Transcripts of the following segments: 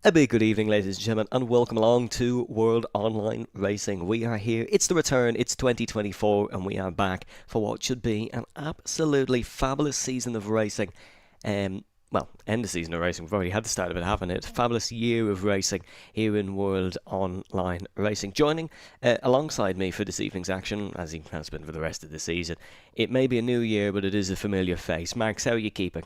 A big good evening, ladies and gentlemen, and welcome along to World Online Racing. We are here, it's the return, it's 2024, and we are back for what should be an absolutely fabulous season of racing. End of season of racing, we've already had the start of it, haven't it? Fabulous year of racing here in World Online Racing. Joining alongside me for this evening's action, as he has been for the rest of the season, it may be a new year, but it is a familiar face. Max, how are you keeping?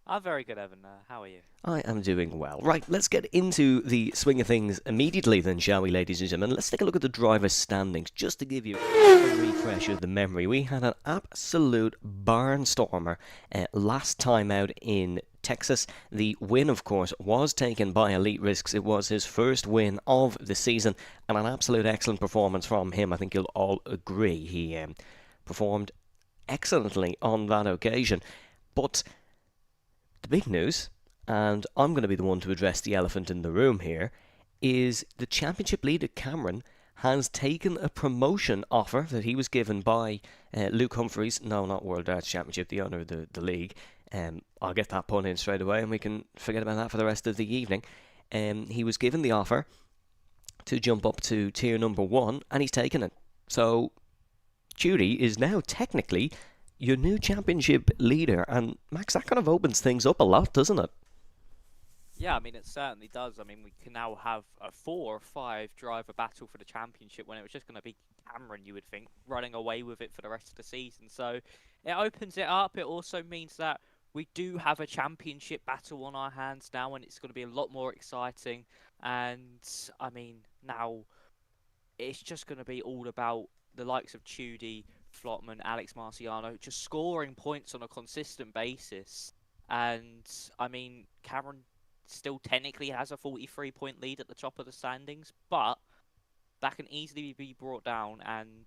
I'm very good, Evan. How are you? I am doing well. Right, let's get into the swing of things immediately then, shall we, ladies and gentlemen? Let's take a look at the driver's standings, just to give you a refresh of the memory. We had an absolute barnstormer last time out in Texas. The win, of course, was taken by Elite Risks. It was his first win of the season, and an absolute excellent performance from him. I think you'll all agree. He performed excellently on that occasion. But the big news, and I'm going to be the one to address the elephant in the room here, is the championship leader Cameron has taken a promotion offer that he was given by Luke Humphreys. No, not World Darts Championship, the owner of the league. I'll get that pun in straight away and we can forget about that for the rest of the evening. He was given the offer to jump up to tier number 1 and he's taken it. So Judy is now technically your new championship leader, and Max, that kind of opens things up a lot, doesn't it? Yeah, I mean, it certainly does. I mean, we can now have a 4 or 5 driver battle for the championship when it was just going to be Cameron, you would think, running away with it for the rest of the season. So it opens it up. It also means that we do have a championship battle on our hands now, and it's going to be a lot more exciting. And, I mean, now it's just going to be all about the likes of Tudy, Flotman, Alex Marciano, just scoring points on a consistent basis. And, I mean, Cameron still technically has a 43-point lead at the top of the standings, but that can easily be brought down, and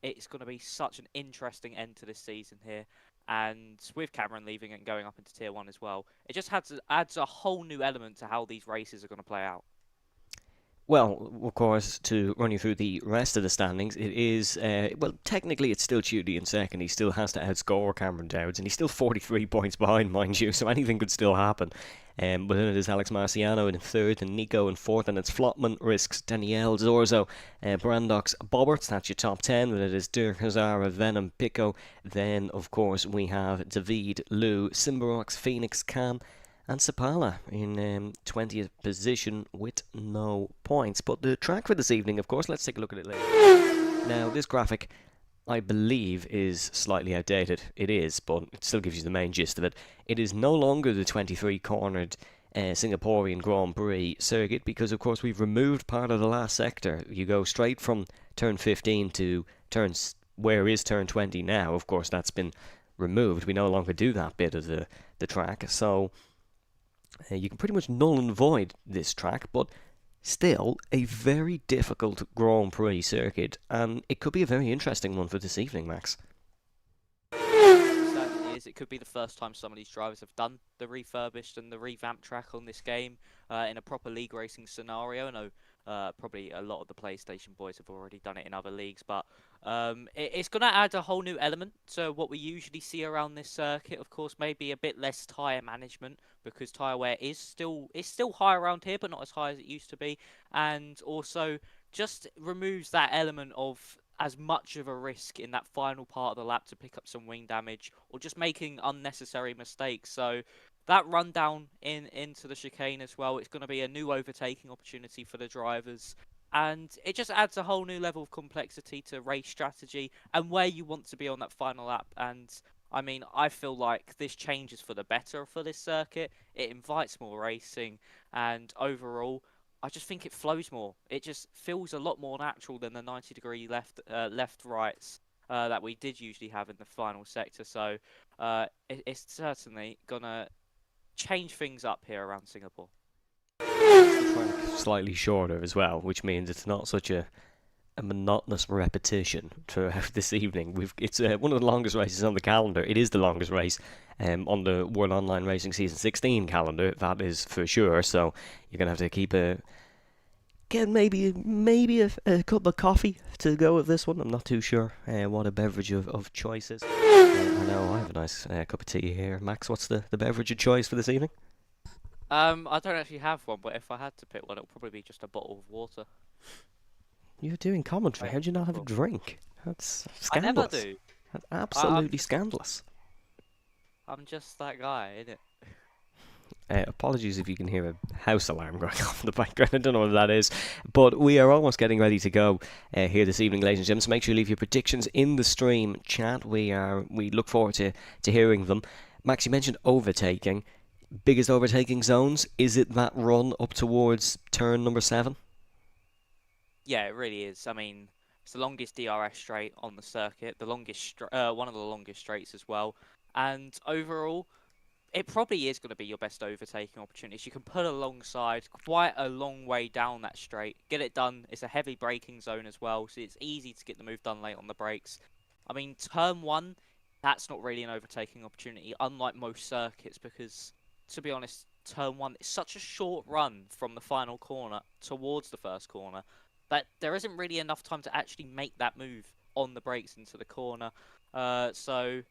it's going to be such an interesting end to this season here. And with Cameron leaving and going up into Tier 1 as well, it just adds a whole new element to how these races are going to play out. Well, of course, to run you through the rest of the standings, it is, technically it's still Judy in second. He still has to outscore Cameron Dowds, and he's still 43 points behind, mind you, so anything could still happen. But then it is Alex Marciano in third, and Nico in fourth, and it's Flotman, Risks, Danielle, Zorzo, Brandox, Bobberts, that's your top 10. Then it is Dirk Hazara, Venom, Pico. Then, of course, we have David, Lou, Simbarox, Phoenix, Cam, and Sapala in 20th position with no points. But the track for this evening, of course, let's take a look at it later. Now, this graphic, I believe, is slightly outdated. It is, but it still gives you the main gist of it. It is no longer the 23-cornered Singaporean Grand Prix circuit because, of course, we've removed part of the last sector. You go straight from turn 15 to where is turn 20 now. Of course, that's been removed. We no longer do that bit of the track. So you can pretty much null and void this track, but still a very difficult Grand Prix circuit, and it could be a very interesting one for this evening, Max. It certainly is. It could be the first time some of these drivers have done the refurbished and the revamped track on this game in a proper league racing scenario. I know probably a lot of the PlayStation boys have already done it in other leagues, but it's going to add a whole new element to what we usually see around this circuit. Of course, maybe a bit less tyre management because tyre wear is still high around here, but not as high as it used to be, and also just removes that element of as much of a risk in that final part of the lap to pick up some wing damage or just making unnecessary mistakes. So that rundown into the chicane as well, it's going to be a new overtaking opportunity for the drivers. And it just adds a whole new level of complexity to race strategy and where you want to be on that final lap. And I mean, I feel like this changes for the better for this circuit. It invites more racing, and overall, I just think it flows more. It just feels a lot more natural than the 90-degree left-rights that we did usually have in the final sector. So it's certainly gonna change things up here around Singapore. Slightly shorter as well, which means it's not such a monotonous repetition throughout this evening. It's one of the longest races on the calendar. It is the longest race on the World Online Racing Season 16 calendar, that is for sure. So you're going to have to get maybe a cup of coffee to go with this one. I'm not too sure what a beverage of choice is. I know I have a nice cup of tea here. Max, what's the beverage of choice for this evening? I don't actually have one, but if I had to pick one, it would probably be just a bottle of water. You're doing commentary. Very How do you not have a simple. drink? That's I never scandalous. do. That's I'm absolutely just, scandalous. I'm just that guy, innit? Apologies if you can hear a house alarm going off in the background. I don't know what that is. But we are almost getting ready to go here this evening, ladies and gentlemen. So make sure you leave your predictions in the stream chat. We look forward to hearing them. Max, you mentioned overtaking. Biggest overtaking zones, is it that run up towards turn number 7? Yeah, it really is. I mean, it's the longest DRS straight on the circuit, the longest, one of the longest straights as well. And overall, it probably is going to be your best overtaking opportunities. You can put alongside quite a long way down that straight, get it done. It's a heavy braking zone as well, so it's easy to get the move done late on the brakes. I mean, turn 1, that's not really an overtaking opportunity, unlike most circuits, because, to be honest, turn 1 is such a short run from the final corner towards the first corner that there isn't really enough time to actually make that move on the brakes into the corner. So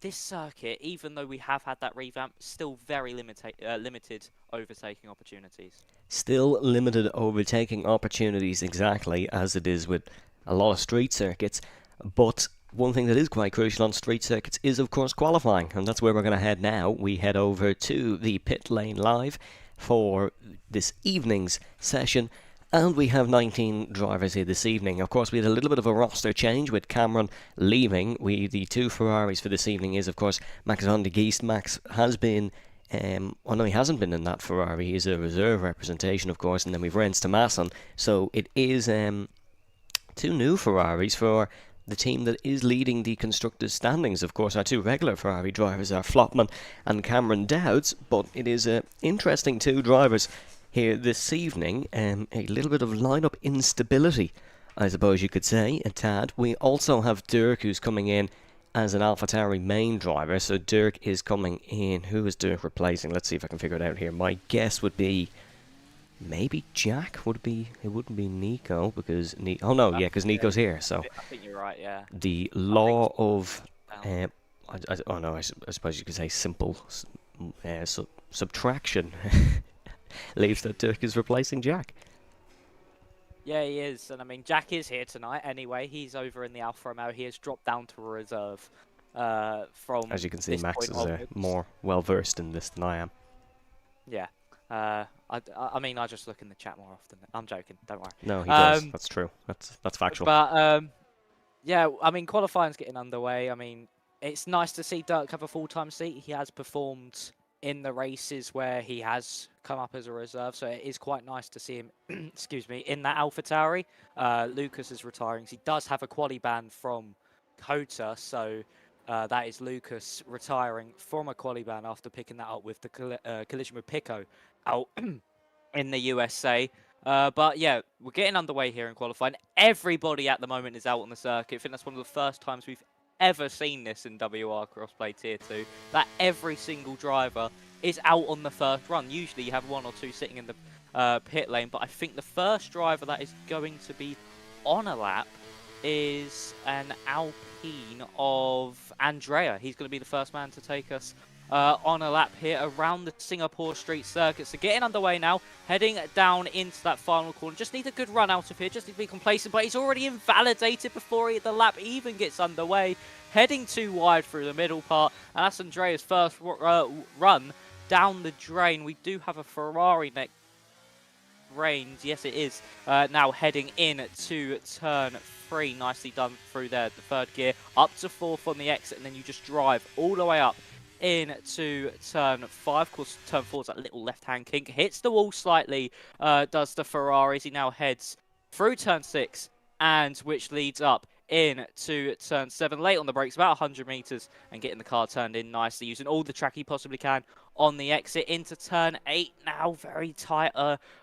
this circuit, even though we have had that revamp, still very limited overtaking opportunities. Still limited overtaking opportunities, exactly as it is with a lot of street circuits. But one thing that is quite crucial on street circuits is, of course, qualifying. And that's where we're going to head now. We head over to the pit lane live for this evening's session. And we have 19 drivers here this evening. Of course, we had a little bit of a roster change with Cameron leaving. The 2 Ferraris for this evening is, of course, Max van der Geest. Max has been, well, no, he hasn't been in that Ferrari. He's a reserve representation, of course. And then we've Rens Tomasson. So it is 2 new Ferraris for the team that is leading the constructors' standings. Of course, our 2 regular Ferrari drivers are Flopman and Cameron Dowds. But it is interesting 2 drivers here this evening. A little bit of lineup instability, I suppose you could say, a tad. We also have Dirk, who's coming in as an AlphaTauri main driver. So Dirk is coming in. Who is Dirk replacing? Let's see if I can figure it out here. My guess would be maybe Jack. It wouldn't be Nico, because oh no, yeah, because Nico's here. So I think you're right, yeah. the law of oh no, I suppose you could say simple subtraction leaves that Dirk is replacing Jack. Yeah, he is. And I mean, Jack is here tonight anyway. He's over in the Alfa Romeo. He has dropped down to a reserve from As you can see, this Max point is onwards. more well versed in this than I am. Yeah. I mean, I just look in the chat more often. I'm joking. Don't worry. No, he does. That's true. That's factual. But yeah, I mean, qualifying's getting underway. I mean, it's nice to see Dirk have a full-time seat. He has performed in the races where he has come up as a reserve, so it is quite nice to see him, excuse me, in that AlphaTauri. Lucas is retiring. So he does have a quali ban from Kota, so that is Lucas retiring from a quali ban after picking that up with the collision with Pico out in the USA. But yeah, we're getting underway here in qualifying. Everybody at the moment is out on the circuit. I think that's one of the first times we've ever seen this in WR Crossplay Tier 2, that every single driver is out on the first run. Usually you have 1 or 2 sitting in the pit lane, but I think the first driver that is going to be on a lap is an Alpine of Andrea. He's going to be the first man to take us on a lap here around the Singapore Street Circuit. So getting underway now, heading down into that final corner. Just need a good run out of here, just need to be complacent, but he's already invalidated before the lap even gets underway. Heading too wide through the middle part, and that's Andrea's first run down the drain. We do have a Ferrari next range, yes it is, now heading in to turn 3. Nicely done through there, the 3rd gear, up to 4th on the exit, and then you just drive all the way up into turn 5. Of course, turn 4 is that little left-hand kink. Hits the wall slightly, does the Ferrari. He now heads through turn 6, and which leads up into turn 7. Late on the brakes, about 100 meters, and getting the car turned in nicely, using all the track he possibly can on the exit. Into turn 8 now, very tight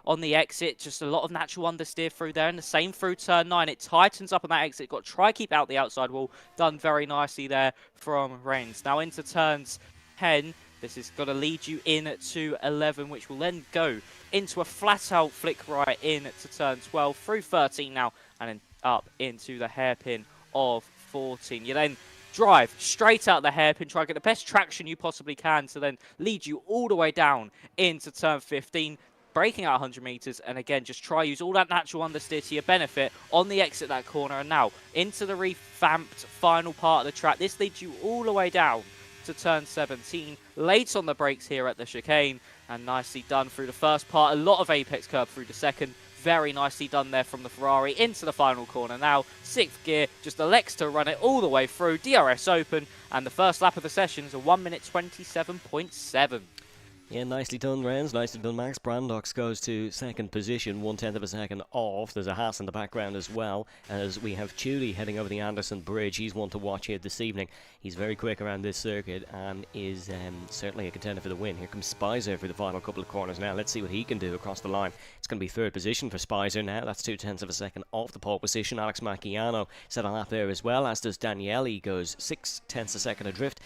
on the exit. Just a lot of natural understeer through there, and the same through turn 9. It tightens up on that exit. Got to try keep out the outside wall. Done very nicely there from Rens. Now into turns 10. This is going to lead you into 11, which will then go into a flat-out flick right into turn 12, through 13 now, and then up into the hairpin of 14. You then drive straight out the hairpin, try to get the best traction you possibly can to then lead you all the way down into turn 15, braking out 100 meters, and again, just try use all that natural understeer to your benefit on the exit that corner, and now into the revamped final part of the track. This leads you all the way down to turn 17, late on the brakes here at the chicane, and nicely done through the first part. A lot of apex curb through the second. Very nicely done there from the Ferrari into the final corner now. 6th gear, just elects to run it all the way through. DRS open, and the first lap of the session is a 1 minute 27.7. Yeah, nicely done, Renz. Nicely done, Max. Brandox goes to second position, 1/10 of a second off. There's a Haas in the background as well, as we have Chuli heading over the Anderson Bridge. He's one to watch here this evening. He's very quick around this circuit and is certainly a contender for the win. Here comes Spicer for the final couple of corners now. Let's see what he can do across the line. It's going to be third position for Spicer now. That's 2/10 of a second off the pole position. Alex Macchiano set a lap there as well, as does Daniele. He goes 6/10 a second adrift.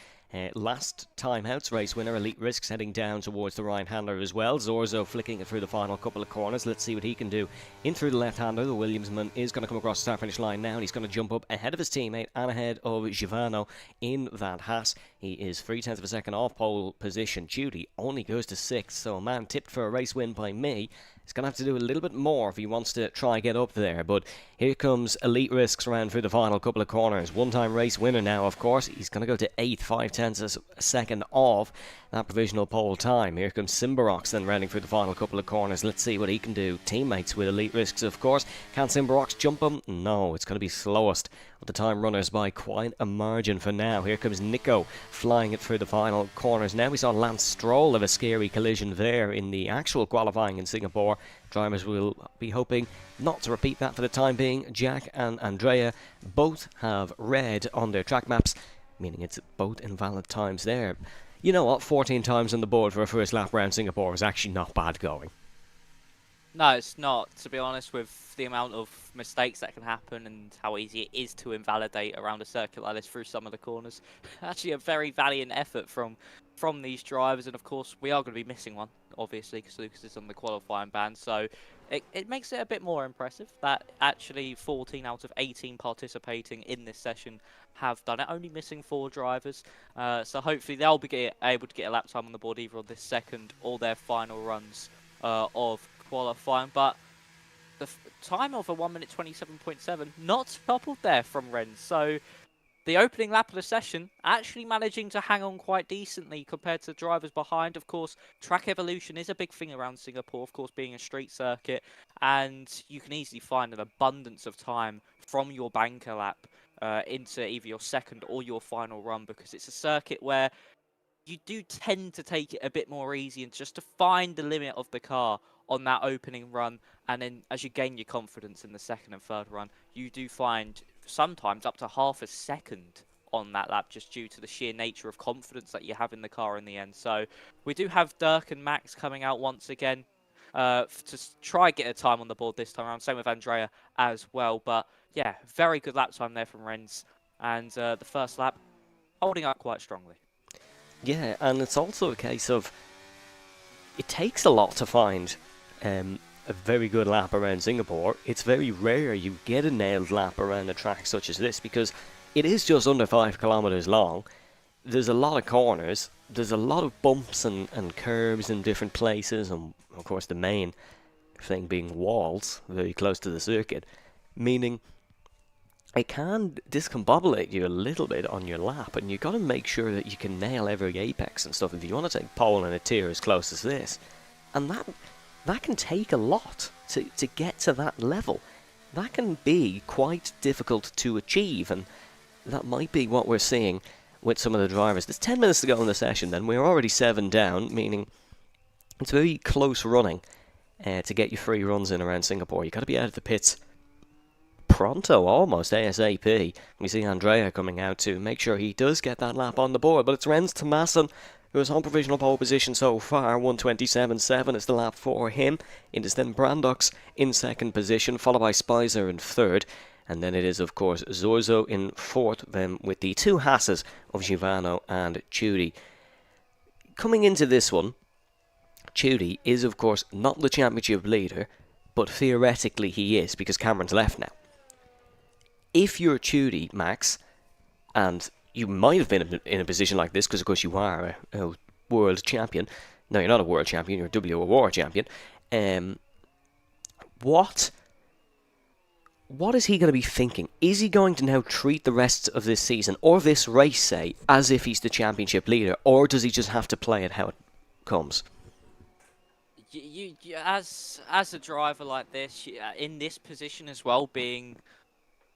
Last time out's race winner, Elite Risks, heading down towards the right-hander as well. Zorzo flicking it through the final couple of corners. Let's see what he can do. In through the left-hander, the Williamsman is going to come across the start-finish line now, and he's going to jump up ahead of his teammate and ahead of Givano in that Haas. He is 3/10 of a second off pole position. Judy only goes to 6th, so a man tipped for a race win by me. He's going to have to do a little bit more if he wants to try get up there. But here comes Elite Risks around through the final couple of corners. One-time race winner now, of course. He's going to go to 8th, 5/10 a second off that provisional pole time. Here comes Simbarox then rounding through the final couple of corners. Let's see what he can do. Teammates with Elite Risks, of course. Can Simbarox jump him? No, it's going to be slowest of the time runners by quite a margin for now. Here comes Nico flying it through the final corners. Now we saw Lance Stroll have a scary collision there in the actual qualifying in Singapore. Drivers will be hoping not to repeat that for the time being. Jack and Andrea both have red on their track maps, meaning it's both invalid times there. You know what, 14 times on the board for a first lap around Singapore is actually not bad going. No, it's not, to be honest, with the amount of mistakes that can happen and how easy it is to invalidate around a circuit like this through some of the corners. Actually a very valiant effort from these drivers, and of course we are going to be missing one, obviously, because Lucas is on the qualifying ban, so it makes it a bit more impressive that actually 14 out of 18 participating in this session have done it, only missing 4 drivers, so hopefully they'll be able to get a lap time on the board either on this second or their final runs of qualifying. But the time of a 1 minute 27.7 not toppled there from Renz, so the opening lap of the session actually managing to hang on quite decently compared to drivers behind. Of course, track evolution is a big thing around Singapore, of course, being a street circuit, and you can easily find an abundance of time from your banker lap into either your second or your final run, because it's a circuit where you do tend to take it a bit more easy and just to find the limit of the car on that opening run, and then as you gain your confidence in the second and third run, you do find sometimes up to half a second on that lap, just due to the sheer nature of confidence that you have in the car in the end. So we do have Dirk and Max coming out once again to try get a time on the board this time around. Same with Andrea as well. But yeah, very good lap time there from Renz, and the first lap holding up quite strongly. Yeah, and it's also a case of it takes a lot to find a very good lap around Singapore. It's very rare you get a nailed lap around a track such as this, because it is just under 5 kilometers long. There's a lot of corners, there's a lot of bumps and curves in different places, and of course the main thing being walls very close to the circuit, meaning it can discombobulate you a little bit on your lap, and you've got to make sure that you can nail every apex and stuff if you want to take pole in a tier as close as this. And that can take a lot to get to that level. That can be quite difficult to achieve, and that might be what we're seeing with some of the drivers. There's 10 minutes to go in the session then. We're already 7 down, meaning it's very close running to get your 3 runs in around Singapore. You've got to be out of the pits pronto, almost ASAP. We see Andrea coming out to make sure he does get that lap on the board, but it's Renz Tomasson who is on provisional pole position so far. 1:27.7 is the lap for him. It is then Brandox in second position, followed by Spicer in third, and then it is of course Zorzo in fourth, then with the 2 Hasses of Givano and Chudi. Coming into this one, Chudi is of course not the championship leader, but theoretically he is, because Cameron's left now. If you're Chudi, Max, and you might have been in a position like this because, of course, you are a world champion. No, you're not a world champion, you're a WOR champion. Um, what is he going to be thinking? Is he going to now treat the rest of this season, or this race, say, as if he's the championship leader, or does he just have to play it how it comes? As a driver like this, in this position as well, being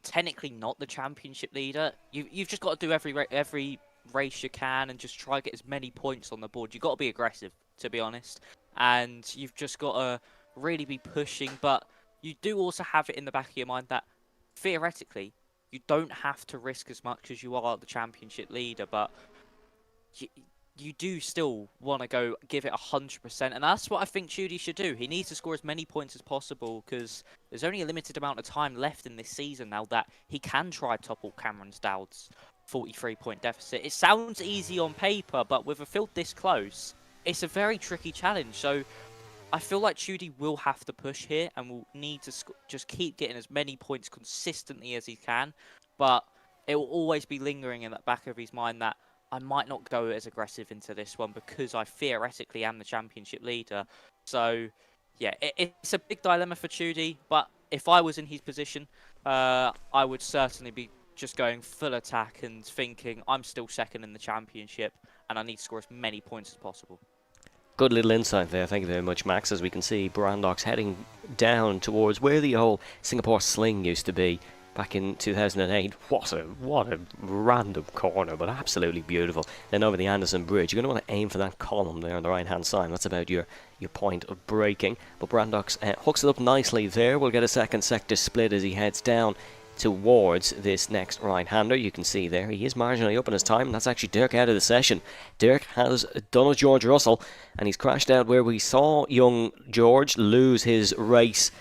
technically not the championship leader, you've just got to do every race you can and just try to get as many points on the board. You've got to be aggressive, to be honest, and you've just got to really be pushing. But you do also have it in the back of your mind that theoretically you don't have to risk as much as you are the championship leader, but you do still want to go give it 100%, and that's what I think Judy should do. He needs to score as many points as possible because there's only a limited amount of time left in this season now that he can try topple Cameron Dowd's 43-point deficit. It sounds easy on paper, but with a field this close, it's a very tricky challenge. So I feel like Judy will have to push here and will need to just keep getting as many points consistently as he can, but it will always be lingering in the back of his mind that I might not go as aggressive into this one because I theoretically am the championship leader. So, yeah, it's a big dilemma for Judy, but if I was in his position, I would certainly be just going full attack and thinking I'm still second in the championship and I need to score as many points as possible. Good little insight there. Thank you very much, Max. As we can see, Brandox heading down towards where the old Singapore Sling used to be back in 2008. What a random corner, but absolutely beautiful. Then over the Anderson Bridge. You're going to want to aim for that column there on the right-hand side. That's about your point of braking. But Brandox hooks it up nicely there. We'll get a second sector split as he heads down towards this next right-hander. You can see there he is marginally up in his time, and that's actually Dirk out of the session. Dirk has done a George Russell, and he's crashed out where we saw young George lose his race,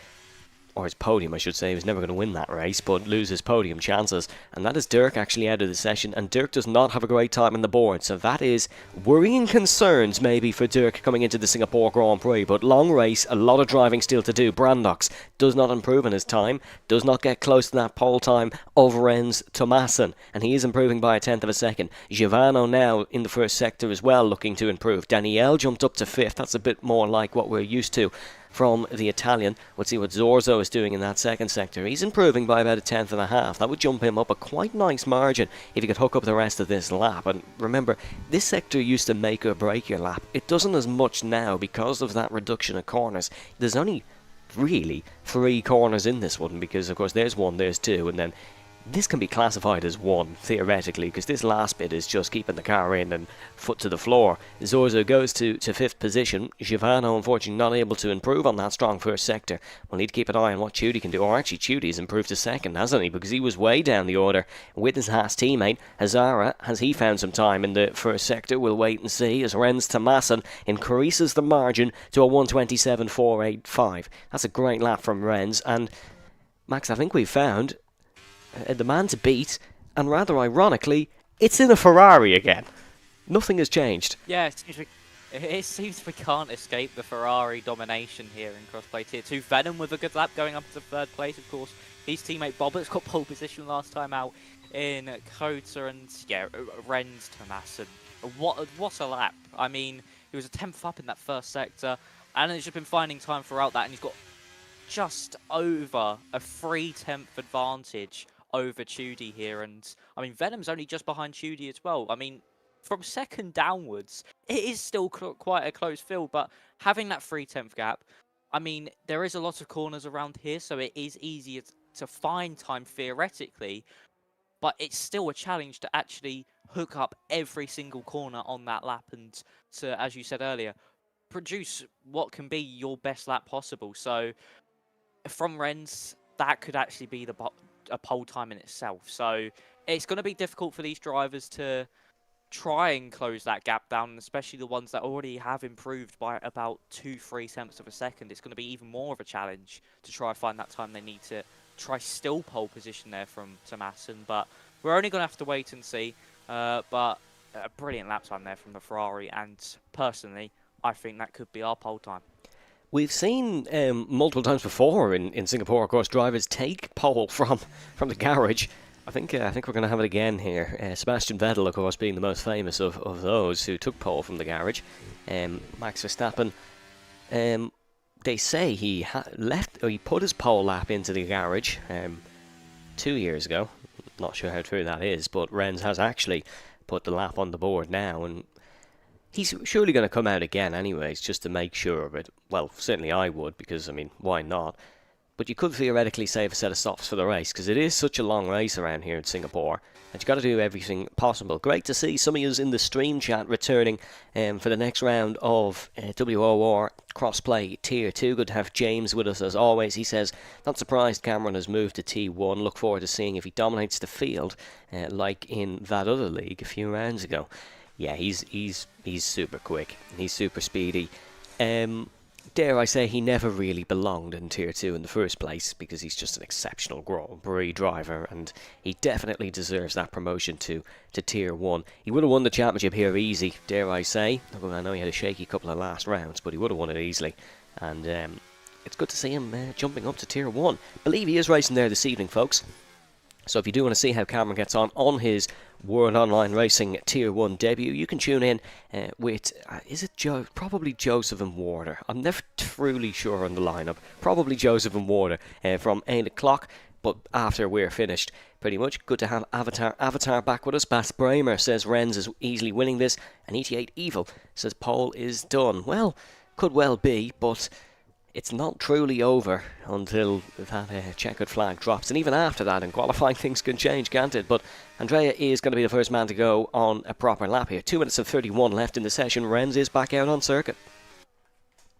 or his podium I should say. He was never going to win that race, but lose his podium chances, and that is Dirk actually out of the session, and Dirk does not have a great time on the board, so that is worrying concerns maybe for Dirk coming into the Singapore Grand Prix. But long race, a lot of driving still to do. Brandox does not improve in his time, does not get close to that pole time of Renz Thomassen, and he is improving by a tenth of a second. Giovanno now in the first sector as well, looking to improve. Danielle jumped up to fifth. That's a bit more like what we're used to from the Italian. We'll see what Zorzo is doing in that second sector. He's improving by about a tenth and a half. That would jump him up a quite nice margin if he could hook up the rest of this lap. And remember, this sector used to make or break your lap. It doesn't as much now because of that reduction of corners. There's only really 3 corners in this one because, of course, there's 1, there's 2, and then this can be classified as 1, theoretically, because this last bit is just keeping the car in and foot to the floor. Zorzo goes to 5th position. Giovanno, unfortunately, not able to improve on that strong first sector. We'll need to keep an eye on what Tudy can do. Or actually, Tudy's improved to 2nd, hasn't he? Because he was way down the order with his Haas teammate. Hazara, has he found some time in the first sector? We'll wait and see as Renz Thomassen increases the margin to a 127.485. That's a great lap from Renz. And, Max, I think we've found the man to beat, and rather ironically, it's in a Ferrari again. Nothing has changed. Yeah, it seems we can't escape the Ferrari domination here in crossplay tier 2. Venom with a good lap going up to 3rd place, of course. His teammate Bobbert's got pole position last time out in Kota, and yeah, Renz Thomassen. What a lap. I mean, he was a 10th up in that first sector, and he's just been finding time throughout that, and he's got just over a 3/10 advantage over Tudy here. And I mean, Venom's only just behind Tudy as well. I mean, from 2nd downwards, it is still quite a close field, but having that 3/10 gap, I mean, there is a lot of corners around here, so it is easier to find time theoretically, but it's still a challenge to actually hook up every single corner on that lap and to, as you said earlier, produce what can be your best lap possible. So from Renz, that could actually be a pole time in itself. So it's going to be difficult for these drivers to try and close that gap down, and especially the ones that already have improved by about 2-3 tenths of a second. It's going to be even more of a challenge to try and find that time they need to try still pole position there from Thomassen. But we're only going to have to wait and see. But a brilliant lap time there from the Ferrari, and personally, I think that could be our pole time. We've seen multiple times before in Singapore, of course, drivers take pole from the garage I think we're going to have it again here. Sebastian Vettel, of course, being the most famous of those who took pole from the garage. Max Verstappen, they say he he put his pole lap into the garage 2 years ago. Not sure how true that is, but Renz has actually put the lap on the board now, and he's surely going to come out again anyways, just to make sure of it. Well, certainly I would, because, I mean, why not? But you could theoretically save a set of softs for the race, because it is such a long race around here in Singapore, and you've got to do everything possible. Great to see some of you in the stream chat returning for the next round of WOR Crossplay Tier 2. Good to have James with us as always. He says, not surprised Cameron has moved to T1. Look forward to seeing if he dominates the field like in that other league a few rounds ago. Yeah, he's super quick. He's super speedy. Dare I say, he never really belonged in Tier 2 in the first place, because he's just an exceptional Grand Prix driver, and he definitely deserves that promotion to Tier 1. He would have won the championship here easy, dare I say. I know he had a shaky couple of last rounds, but he would have won it easily. And it's good to see him jumping up to Tier 1. I believe he is racing there this evening, folks. So if you do want to see how Cameron gets on his World Online Racing Tier 1 debut, you can tune in with, is it probably Joseph and Warder. I'm never truly sure on the lineup. Probably Joseph and Warder from 8 o'clock, but after we're finished, pretty much. Good to have Avatar back with us. Bas Bramer says Renz is easily winning this, and ET8 Evil says pole is done. Well, could well be, but it's not truly over until that checkered flag drops. And even after that, in qualifying, things can change, can't it? But Andrea is going to be the first man to go on a proper lap here. 2 minutes and 31 left in the session. Renz is back out on circuit.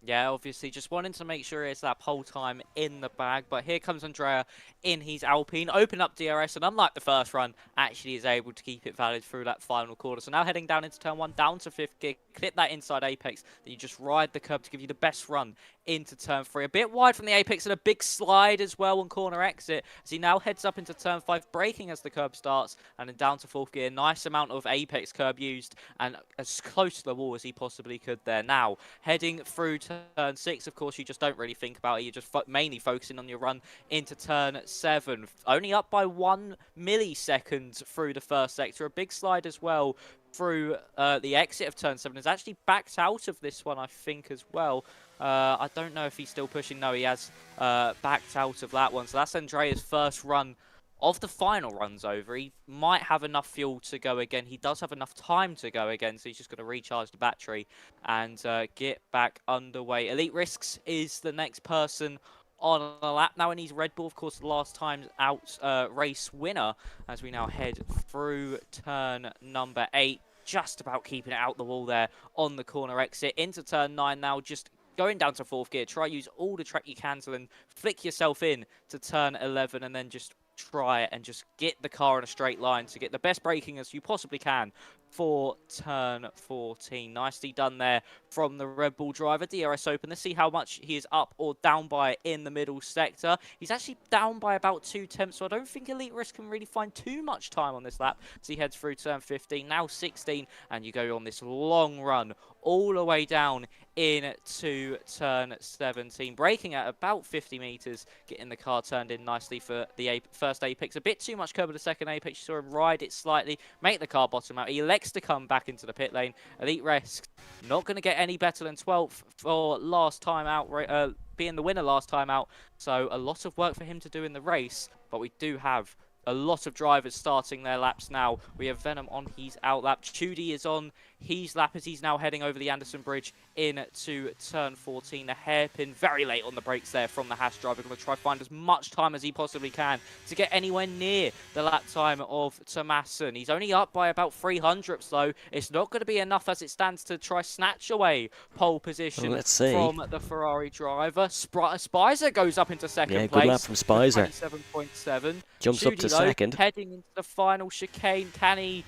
Yeah, obviously just wanting to make sure it's that pole time in the bag. But here comes Andrea in his Alpine. Open up DRS, and unlike the first run, actually is able to keep it valid through that final quarter. So now heading down into turn 1, down to 5th gear. Clip that inside apex. Then you just ride the curb to give you the best run into turn 3. A bit wide from the apex and a big slide as well on corner exit. As he now heads up into turn 5, braking as the curb starts. And then down to 4th gear. Nice amount of apex curb used. And as close to the wall as he possibly could there. Now, heading through turn 6, of course, you just don't really think about it. You're just mainly focusing on your run into turn 7. Only up by 1 millisecond through the first sector. A big slide as well through the exit of turn 7. Has actually backed out of this one, I think, as well. I don't know if he's still pushing. No, he has backed out of that one. So that's Andrea's first run of the final runs over. He might have enough fuel to go again. He does have enough time to go again, so he's just going to recharge the battery and get back underway. Elite Risks is the next person on a lap now, and he's Red Bull, of course, the last time out race winner, as we now head through turn number 8. Just about keeping it out the wall there on the corner exit. Into turn 9 now, just going down to 4th gear. Try use all the track you can to then flick yourself in to turn 11, and then just try and just get the car in a straight line to get the best braking as you possibly can for turn 14. Nicely done there from the Red Bull driver. DRS open. Let's see how much he is up or down by in the middle sector. He's actually down by about 2 tenths, so I don't think Elite Risk can really find too much time on this lap as he heads through turn 15, now 16, and you go on this long run all the way down into turn 17, braking at about 50 meters, getting the car turned in nicely for the first apex. A bit too much curb at the second apex. You saw him ride it slightly, make the car bottom out. He elects to come back into the pit lane. Elite Risk not going to get any better than 12th for last time out, being the winner last time out. So a lot of work for him to do in the race, but we do have a lot of drivers starting their laps now. We have Venom on his out lap. Chudy is on his lap as he's now heading over the Anderson Bridge into turn 14. A hairpin very late on the brakes there from the Haas driver. Going to try find as much time as he possibly can to get anywhere near the lap time of Tomasson. He's only up by about 300ths though. It's not going to be enough as it stands to try snatch away pole position from the Ferrari driver. Spicer goes up into second place. Good lap from Spicer. 27.7. Jumps Chudy, up to second. Heading into the final chicane. Can he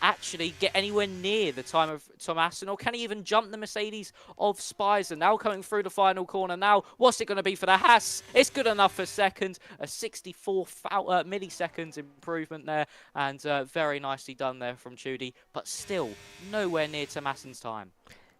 actually get anywhere near the time of Tomasson, or can he even jump the Mercedes of Spicer? Now coming through the final corner now, what's it going to be for the Haas? It's good enough for second, a 64 milliseconds improvement there, and very nicely done there from Chudy, but still nowhere near Tomasson's time.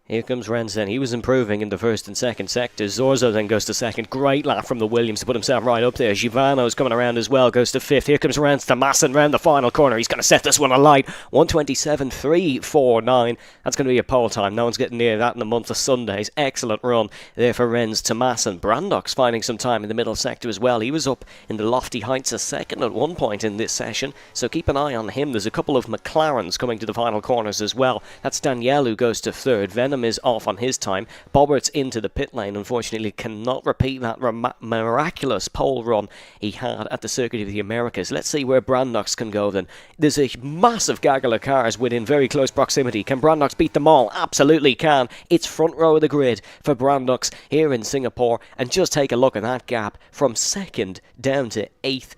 Here comes Renz then. He was improving in the first and second sectors. Zorzo then goes to second. Great lap from the Williams to put himself right up there. Givano's coming around as well. Goes to fifth. Here comes Renz to Masson round the final corner. He's going to set this one alight. 1:27.349. That's going to be a pole time. No one's getting near that in the month of Sundays. Excellent run there for Renz to Masson. Brandock's finding some time in the middle sector as well. He was up in the lofty heights a second at one point in this session. So keep an eye on him. There's a couple of McLarens coming to the final corners as well. That's Danielle who goes to third. Venom is off on his time. Bobbert's into the pit lane. Unfortunately, cannot repeat that miraculous pole run he had at the Circuit of the Americas. Let's see where Brandox can go then. There's a massive gaggle of cars within very close proximity. Can Brandox beat them all? Absolutely can. It's front row of the grid for Brandox here in Singapore. And just take a look at that gap from second down to eighth.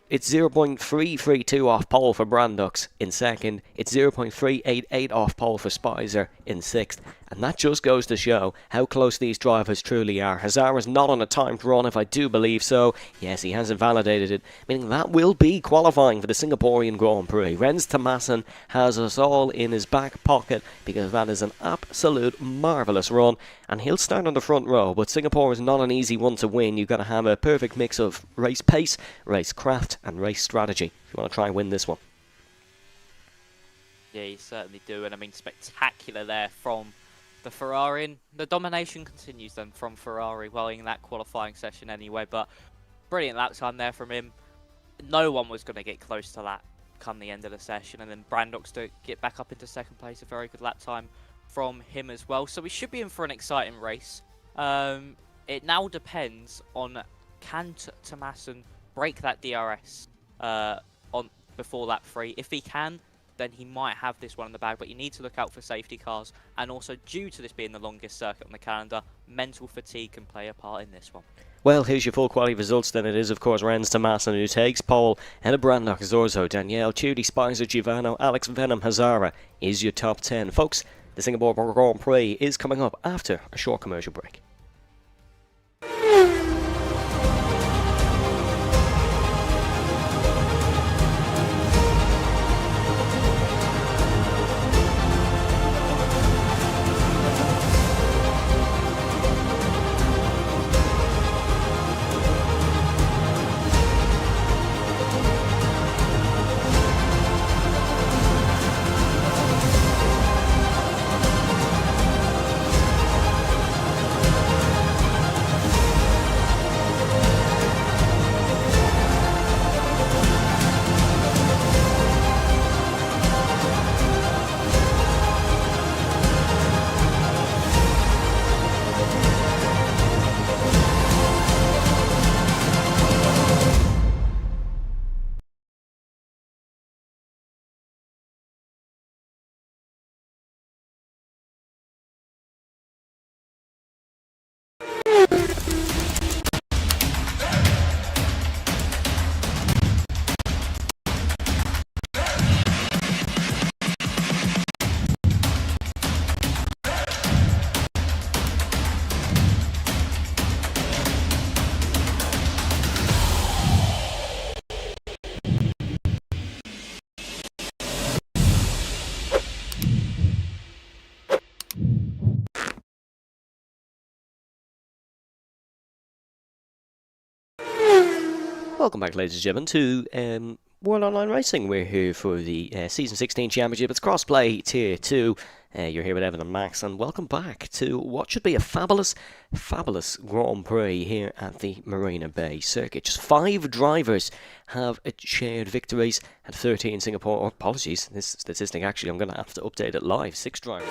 It's 0.332 off pole for Brandox in second. It's 0.388 off pole for Spicer in sixth. And that just goes to show how close these drivers truly are. Hazara's not on a timed run, if I do believe so. Yes, he hasn't validated it, meaning that will be qualifying for the Singaporean Grand Prix. Renz Thomason has us all in his back pocket because that is an absolute marvellous run. And he'll start on the front row, but Singapore is not an easy one to win. You've got to have a perfect mix of race pace, race craft, and race strategy if you want to try and win this one. Yeah, you certainly do. And I mean, spectacular there from the Ferrari. And the domination continues then from Ferrari, well, in that qualifying session anyway. But brilliant lap time there from him. No one was going to get close to that come the end of the session. And then Brandox to get back up into second place. A very good lap time from him as well. So we should be in for an exciting race. It now depends on can Thomason break that DRS on before lap 3. If he can, then he might have this one in the bag, but you need to look out for safety cars, and also due to this being the longest circuit on the calendar, mental fatigue can play a part in this one. Well, here's your full quality results then. It is, of course, Renz Thomason who takes pole, and Brandock, Zorzo, Danielle, Tudy, Spicer, Givano, Alex, Venom, Hazara is your top 10. Folks, the Singapore Grand Prix is coming up after a short commercial break. Welcome back, ladies and gentlemen, to World Online Racing. We're here for the Season 16 Championship. It's Crossplay Tier 2. You're here with Evan and Max, and welcome back to what should be a fabulous Grand Prix here at the Marina Bay Circuit. Just 5 drivers have shared victories at 13 Singapore, or apologies, this statistic actually I'm going to have to update it live. 6 drivers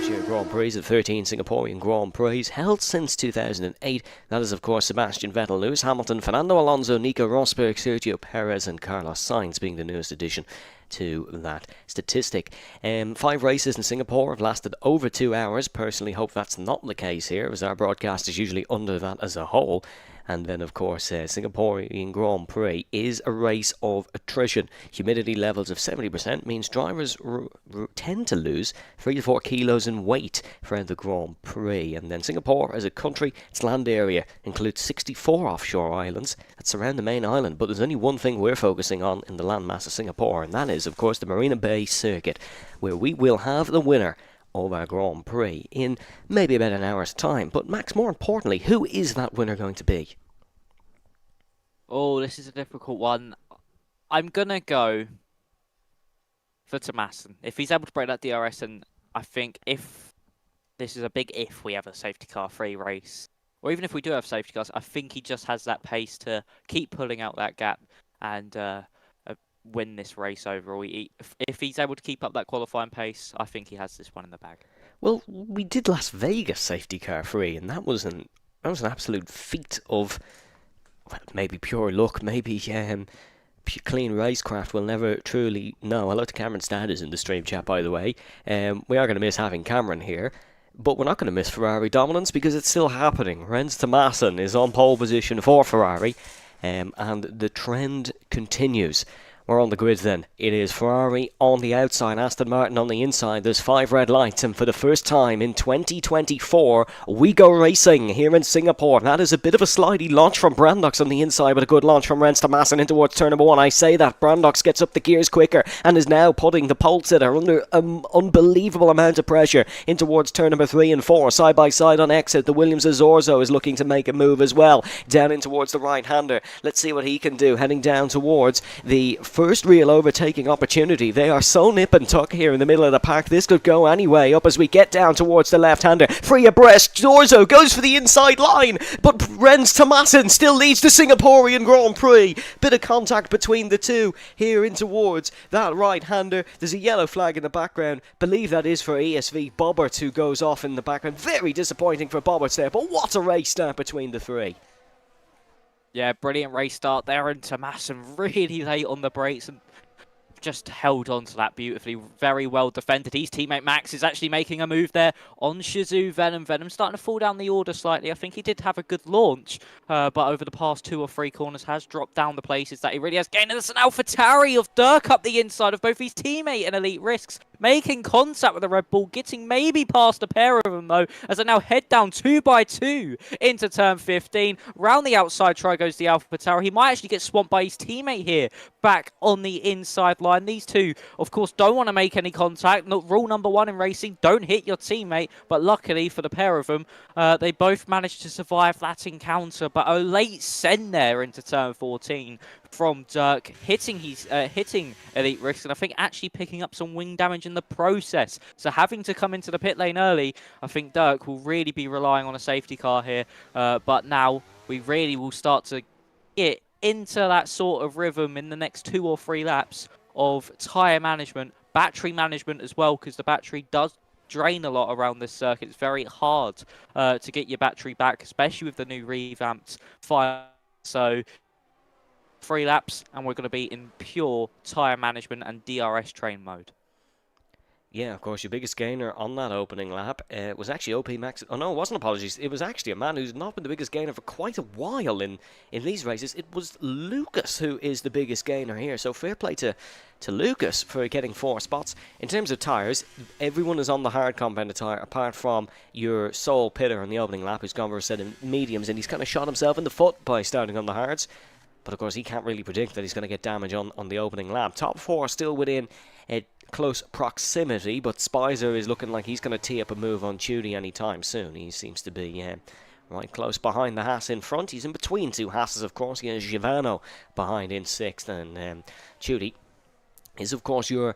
share Grand Prix at 13 Singaporean Grand Prix, held since 2008. That is, of course, Sebastian Vettel, Lewis Hamilton, Fernando Alonso, Nico Rosberg, Sergio Perez, and Carlos Sainz being the newest addition to that statistic. 5 races in Singapore have lasted over 2 hours. Personally hope that's not the case here, as our broadcast is usually under that as a whole. And then, of course, Singaporean Grand Prix is a race of attrition. Humidity levels of 70% means drivers tend to lose 3 to 4 kilos in weight for the Grand Prix. And then Singapore, as a country, its land area includes 64 offshore islands that surround the main island. But there's only one thing we're focusing on in the landmass of Singapore, and that is, of course, the Marina Bay Circuit, where we will have the winner of our Grand Prix in maybe about an hour's time. But Max, more importantly, who is that winner going to be? Oh, this is a difficult one. I'm gonna go for Tomasin. If he's able to break that DRS, and I think if this is a big if we have a safety car free race, or even if we do have safety cars, I think he just has that pace to keep pulling out that gap and win this race overall. If he's able to keep up that qualifying pace, I think he has this one in the bag. Well, we did Las Vegas safety car free, and that was an absolute feat of, well, maybe pure luck, maybe clean racecraft. We'll never truly know. Hello to Cameron Stadders in the stream chat, by the way. We are going to miss having Cameron here, but we're not going to miss Ferrari dominance because it's still happening. Rens Thomason is on pole position for Ferrari, and the trend continues. We're on the grid then. It is Ferrari on the outside, Aston Martin on the inside. There's 5 red lights, and for the first time in 2024, we go racing here in Singapore. That is a bit of a slidey launch from Brandox on the inside, but a good launch from Rens Thomason in towards turn number 1. I say that Brandox gets up the gears quicker and is now putting the pole sitter under an unbelievable amount of pressure in towards turn number 3 and 4. Side by side on exit, the Williams Azorzo is looking to make a move as well. Down in towards the right-hander. Let's see what he can do. Heading down towards the first real overtaking opportunity. They are so nip and tuck here in the middle of the pack. This could go anyway up as we get down towards the left-hander. Free abreast. Zorzo goes for the inside line, but Rens Thomason still leads the Singaporean Grand Prix. Bit of contact between the two here in towards that right-hander. There's a yellow flag in the background. Believe that is for ESV Bobberts, who goes off in the background. Very disappointing for Bobberts there, but what a race start between the three. Yeah, brilliant race start there, and Thomason really late on the brakes and just held on to that beautifully. Very well defended. His teammate Max is actually making a move there on Shizou Venom. Venom starting to fall down the order slightly. I think he did have a good launch, but over the past 2 or 3 corners has dropped down the places that he really has gained. And there's an AlphaTauri of Dirk up the inside of both his teammate and Elite Risks, making contact with the Red Bull, getting maybe past a pair of them though, as they now head down 2 by 2 into turn 15. Round the outside try goes the AlphaTauri. He might actually get swamped by his teammate here, back on the inside line. These two, of course, don't want to make any contact. Rule number 1 in racing, don't hit your teammate. But luckily for the pair of them, they both managed to survive that encounter. But a late send there into turn 14 from Dirk, hitting Elite Risks, and I think actually picking up some wing damage in the process. So having to come into the pit lane early, I think Dirk will really be relying on a safety car here. But now we really will start to get into that sort of rhythm in the next 2 or 3 laps of tyre management, battery management as well, because the battery does drain a lot around this circuit. It's very hard to get your battery back, especially with the new revamped fire. So 3 laps and we're going to be in pure tyre management and DRS train mode. Yeah, of course, your biggest gainer on that opening lap was actually OP Max. Oh no, it wasn't, apologies. It was actually a man who's not been the biggest gainer for quite a while in these races. It was Lucas who is the biggest gainer here. So fair play to Lucas for getting 4 spots. In terms of tyres, everyone is on the hard compounded tyre, apart from your sole pitter on the opening lap who's gone for a set of mediums, and he's kind of shot himself in the foot by starting on the hards. But of course, he can't really predict that he's going to get damage on the opening lap. Top 4 still within close proximity, but Spicer is looking like he's going to tee up a move on Tudy anytime soon. He seems to be right close behind the Haas in front. He's in between 2 Haas's, of course. He has Givano behind in 6th, and Tudy is, of course, your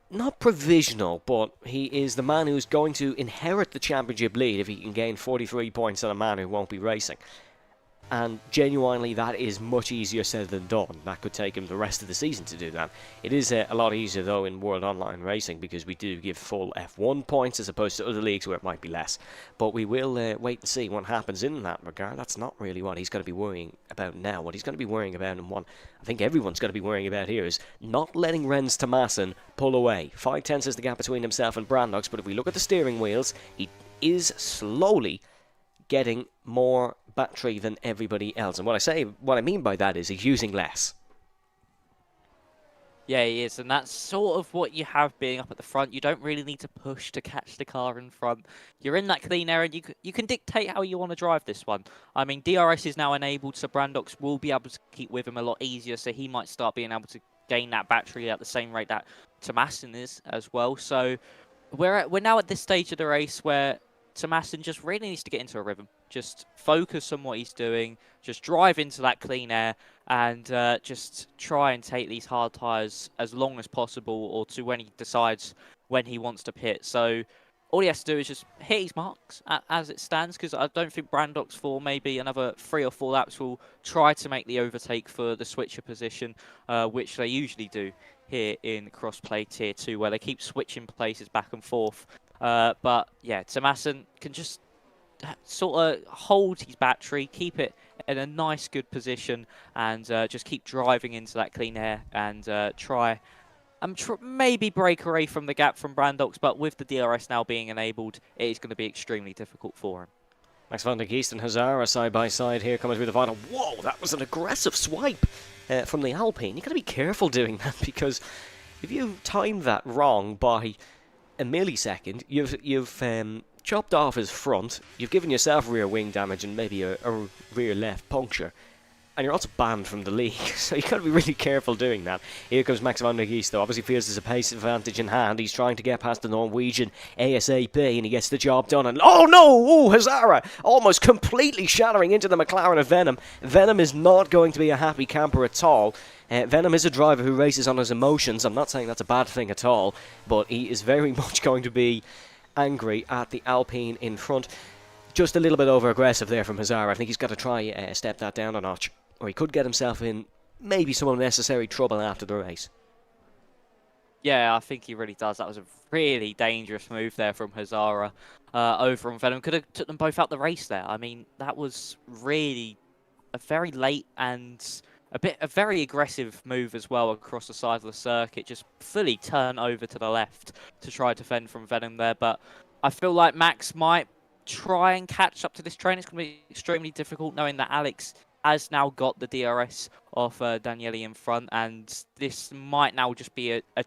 not provisional, but he is the man who's going to inherit the championship lead if he can gain 43 points on a man who won't be racing. And genuinely, that is much easier said than done. That could take him the rest of the season to do that. It is a lot easier, though, in World Online Racing, because we do give full F1 points as opposed to other leagues where it might be less. But we will wait and see what happens in that regard. That's not really what he's going to be worrying about now. What he's going to be worrying about, and what I think everyone's going to be worrying about here, is not letting Rens Thomason pull away. 5/10 is the gap between himself and Brandox, but if we look at the steering wheels, he is slowly getting more battery than everybody else. And what I mean by that is he's using less. Yeah, he is, and that's sort of what you have being up at the front. You don't really need to push to catch the car in front. You're in that clean area, and you can dictate how you want to drive this one. I mean, DRS is now enabled, so Brandox will be able to keep with him a lot easier, so he might start being able to gain that battery at the same rate that Thomasin is as well. So we're now at this stage of the race where Tomasson just really needs to get into a rhythm. Just focus on what he's doing. Just drive into that clean air and just try and take these hard tyres as long as possible, or to when he decides when he wants to pit. So all he has to do is just hit his marks as it stands, because I don't think Brandox for maybe another 3 or 4 laps will try to make the overtake for the switcher position, which they usually do here in crossplay tier 2, where they keep switching places back and forth. But yeah, Tomasson can just sort of hold his battery, keep it in a nice good position, and just keep driving into that clean air and try maybe break away from the gap from Brandox. But with the DRS now being enabled, it is going to be extremely difficult for him. Max van der Geest and Hazara side by side here coming through the final. Whoa, that was an aggressive swipe from the Alpine. You've got to be careful doing that, because if you time that wrong by a millisecond, you've chopped off his front, you've given yourself rear wing damage and maybe a rear left puncture, and you're also banned from the league, so you've got to be really careful doing that. Here comes Max van der Geest, though. Obviously feels there's a pace advantage in hand. He's trying to get past the Norwegian ASAP, and he gets the job done. And oh no! Oh, Hazara! Almost completely shattering into the McLaren of Venom. Venom is not going to be a happy camper at all. Venom is a driver who races on his emotions. I'm not saying that's a bad thing at all, but he is very much going to be angry at the Alpine in front. Just a little bit over-aggressive there from Hazara. I think he's got to try step that down a notch, or he could get himself in maybe some unnecessary trouble after the race. Yeah, I think he really does. That was a really dangerous move there from Hazara over on Venom. Could have took them both out the race there. I mean, that was really a very late and a very aggressive move as well across the side of the circuit. Just fully turn over to the left to try to defend from Venom there. But I feel like Max might try and catch up to this train. It's going to be extremely difficult, knowing that Alex has now got the DRS off Daniele in front, and this might now just be a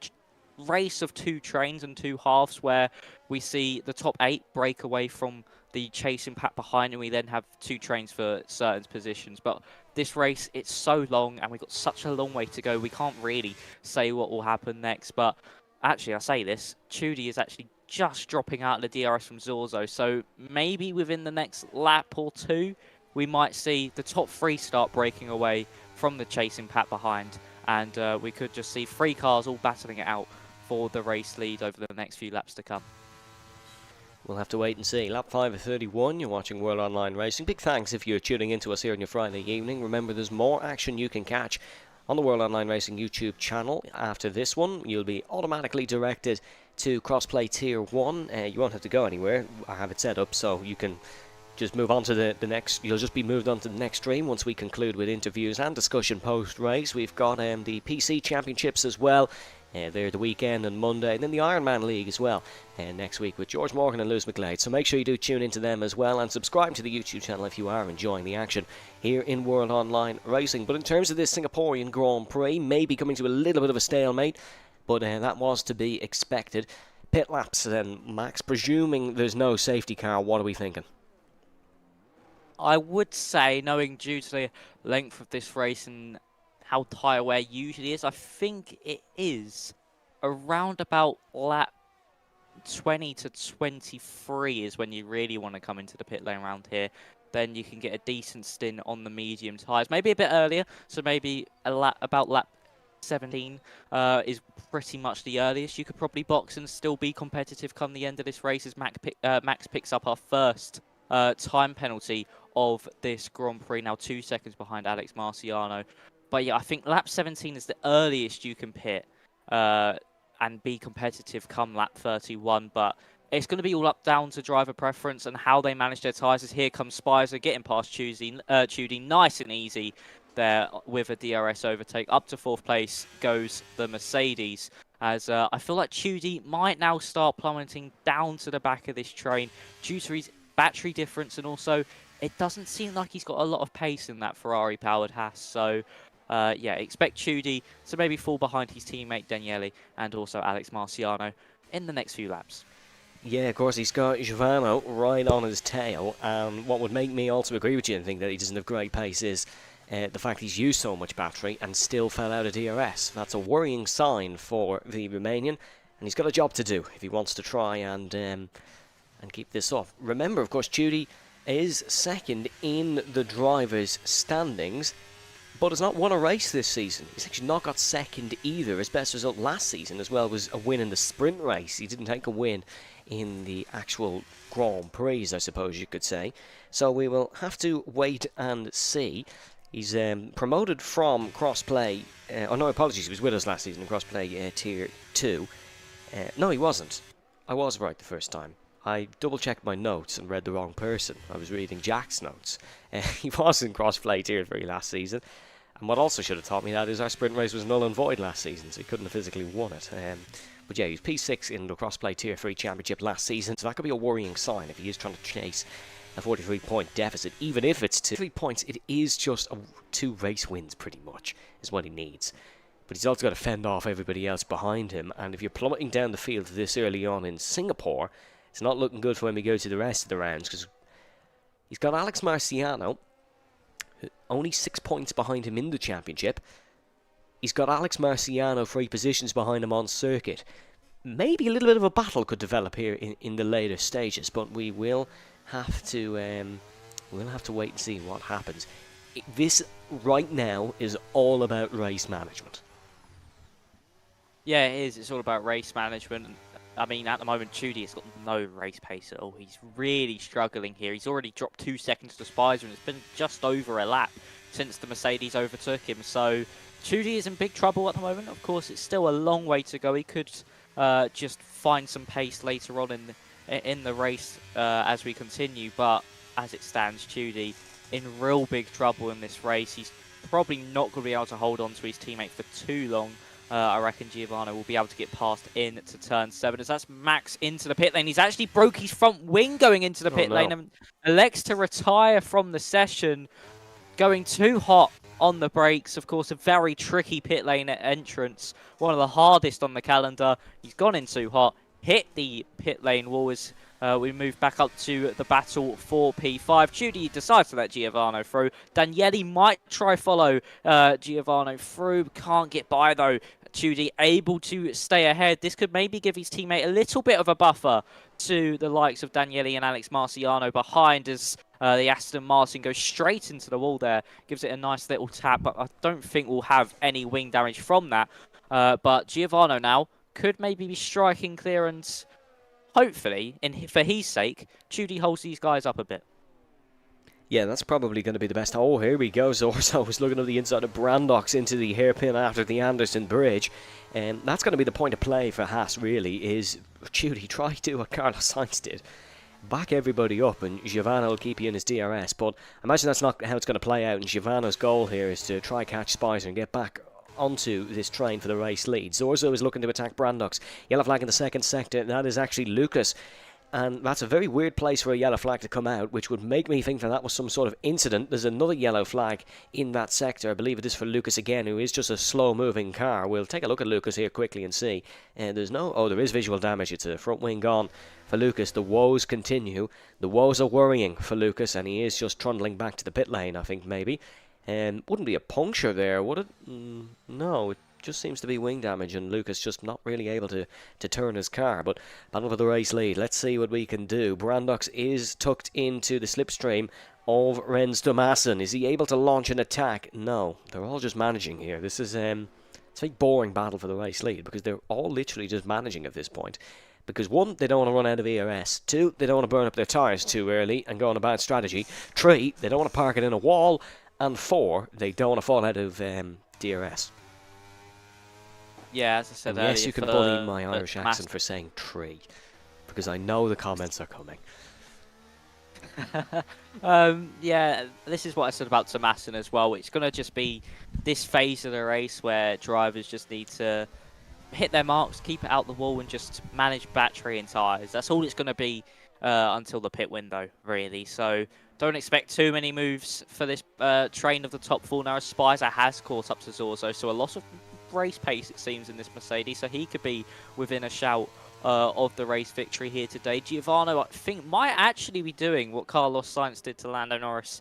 race of 2 trains and 2 halves, where we see the top 8 break away from the chasing pack behind, and we then have 2 trains for certain positions. But this race, it's so long, and we've got such a long way to go. We can't really say what will happen next. But actually, I say this, Chudy is actually just dropping out of the DRS from Zorzo, so maybe within the next lap or 2, we might see the top 3 start breaking away from the chasing pack behind, and we could just see 3 cars all battling it out for the race lead over the next few laps to come. We'll have to wait and see. Lap 5 of 31, you're watching World Online Racing. Big thanks if you're tuning into us here on your Friday evening. Remember, there's more action you can catch on the World Online Racing YouTube channel. After this one, you'll be automatically directed to Crossplay Tier 1. You won't have to go anywhere. I have it set up so you can just move on to the next. You'll just be moved on to the next stream once we conclude with interviews and discussion post-race. We've got the PC Championships as well. They're the weekend and Monday, and then the Ironman League as well next week with George Morgan and Lewis McGlade. So make sure you do tune into them as well, and subscribe to the YouTube channel if you are enjoying the action here in World Online Racing. But in terms of this Singaporean Grand Prix, maybe coming to a little bit of a stalemate, but that was to be expected. Pit laps then, Max. Presuming there's no safety car, what are we thinking? I would say, knowing due to the length of this race and how tyre wear usually is, I think it is around about lap 20 to 23 is when you really want to come into the pit lane around here. Then you can get a decent stint on the medium tyres, maybe a bit earlier, so maybe about lap 17 is pretty much the earliest you could probably box and still be competitive come the end of this race, as Max picks up our first time penalty of this Grand Prix, now 2 seconds behind Alex Marciano. But yeah, I think lap 17 is the earliest you can pit and be competitive come lap 31. But it's going to be all up down to driver preference and how they manage their tyres. As here comes Spicer getting past Chudy nice and easy there with a DRS overtake. Up to 4th place goes the Mercedes, as I feel like Chudy might now start plummeting down to the back of this train due to his battery difference, and also it doesn't seem like he's got a lot of pace in that Ferrari powered Haas. So yeah, expect Chudy to maybe fall behind his teammate Daniele and also Alex Marciano in the next few laps. Yeah, of course, he's got Giovanni right on his tail, and what would make me also agree with you and think that he doesn't have great pace is the fact he's used so much battery and still fell out of DRS. That's a worrying sign for the Romanian. and he's got a job to do if he wants to try and keep this off. Remember, of course, Judy is second in the drivers' standings, but has not won a race this season. He's actually not got second either. His best result last season as well was a win in the sprint race. He didn't take a win in the actual Grand Prix, I suppose you could say. So we will have to wait and see. He's promoted from crossplay. Oh no, apologies. He was with us last season in crossplay tier 2. No, he wasn't. I was right the first time. I double-checked my notes and read the wrong person. I was reading Jack's notes. He was in crossplay tier 3 last season. And what also should have taught me that is our sprint race was null and void last season, so he couldn't have physically won it. But yeah, he was P6 in the crossplay tier 3 championship last season, so that could be a worrying sign if he is trying to chase a 43-point deficit. Even if it's 3 points, it is just 2 race wins pretty much, is what he needs. But he's also got to fend off everybody else behind him, and if you're plummeting down the field this early on in Singapore, it's not looking good for when we go to the rest of the rounds, because he's got Alex Marciano, only 6 points behind him in the championship. He's got Alex Marciano 3 positions behind him on circuit. Maybe a little bit of a battle could develop here in the later stages, but we will have to wait and see what happens. This right now is all about race management. Yeah, it is. It's all about race management. I mean, at the moment, Chudy has got no race pace at all. He's really struggling here. He's already dropped 2 seconds to Spicer, and it's been just over a lap since the Mercedes overtook him. So Chudy is in big trouble at the moment. Of course, it's still a long way to go. He could just find some pace later on in the race as we continue. But as it stands, Chudy in real big trouble in this race. He's probably not going to be able to hold on to his teammate for too long. I reckon Giovanni will be able to get past in to turn 7 as that's Max into the pit lane. He's actually broke his front wing going into the pit lane and elects to retire from the session, going too hot on the brakes. Of course, a very tricky pit lane entrance, one of the hardest on the calendar. He's gone in too hot, hit the pit lane wall as we move back up to the battle for P5. Judy decides to let Giovanni through. Daniele might try follow Giovanni through. Can't get by though. Judy able to stay ahead. This could maybe give his teammate a little bit of a buffer to the likes of Daniele and Alex Marciano behind as the Aston Martin goes straight into the wall there. Gives it a nice little tap, but I don't think we'll have any wing damage from that. But Giovanni now could maybe be striking clearance. Hopefully, for his sake, Judy holds these guys up a bit. Yeah, that's probably going to be the best. Oh, here we go. Zorzo was looking at the inside of Brandox into the hairpin after the Anderson Bridge. And that's going to be the point of play for Haas, really, is Judy, try to do what Carlos Sainz did. Back everybody up, and Giovanni will keep you in his DRS. But I imagine that's not how it's going to play out. And Giovanni's goal here is to try catch Spicer and get back onto this train for the race lead. Zorzo is looking to attack Brandox. Yellow flag in the second sector. That is actually Lucas. And that's a very weird place for a yellow flag to come out, which would make me think that was some sort of incident. There's another yellow flag in that sector. I believe it is for Lucas again, who is just a slow-moving car. We'll take a look at Lucas here quickly and see. There's no... Oh, there is visual damage. It's a front wing gone for Lucas. The woes continue. The woes are worrying for Lucas, and he is just trundling back to the pit lane, I think, maybe. Wouldn't be a puncture there, would it? No, it just seems to be wing damage, and Lucas just not really able to turn his car. But battle for the race lead. Let's see what we can do. Brandox is tucked into the slipstream of Renz Domassen. Is he able to launch an attack? No, they're all just managing here. This is it's a very boring battle for the race lead because they're all literally just managing at this point. Because 1, they don't want to run out of ERS. 2, they don't want to burn up their tyres too early and go on a bad strategy. 3, they don't want to park it in a wall. And 4, they don't want to fall out of DRS. Yeah, as I said and earlier. yes, you can bully my Irish accent for saying 3. Because I know the comments are coming. Yeah, this is what I said about Tomasson as well. It's going to just be this phase of the race where drivers just need to hit their marks, keep it out the wall, and just manage battery and tyres. That's all it's going to be until the pit window, really. So don't expect too many moves for this train of the top 4 now. Spicer has caught up to Zorzo, so a lot of race pace, it seems, in this Mercedes. So he could be within a shout of the race victory here today. Giovanni, I think, might actually be doing what Carlos Sainz did to Lando Norris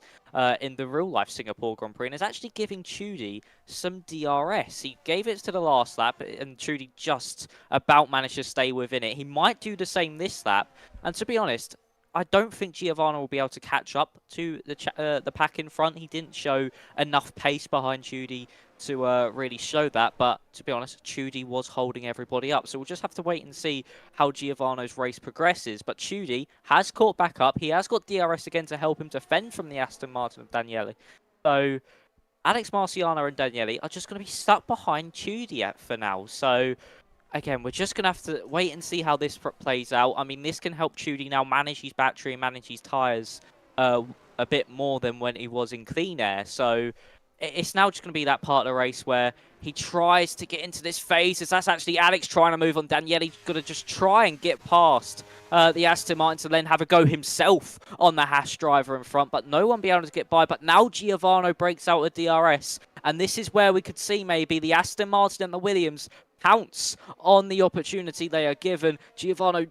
in the real-life Singapore Grand Prix, and is actually giving Chudy some DRS. He gave it to the last lap, and Chudy just about managed to stay within it. He might do the same this lap, and to be honest, I don't think Giovanni will be able to catch up to the pack in front. He didn't show enough pace behind Chudy to really show that, but to be honest, Chudy was holding everybody up. So we'll just have to wait and see how Giovanni's race progresses. But Chudy has caught back up. He has got DRS again to help him defend from the Aston Martin of Daniele. So Alex Marciano and Daniele are just going to be stuck behind Chudy for now. So again, we're just going to have to wait and see how this plays out. I mean, this can help Chudy now manage his battery and manage his tyres a bit more than when he was in clean air. So it's now just going to be that part of the race where he tries to get into this phase. As that's actually Alex trying to move on Daniele. He's got to just try and get past the Aston Martin to then have a go himself on the Haas driver in front. But no one be able to get by. But now Giovanni breaks out with DRS. And this is where we could see maybe the Aston Martin and the Williams pounce on the opportunity they are given. Giovanni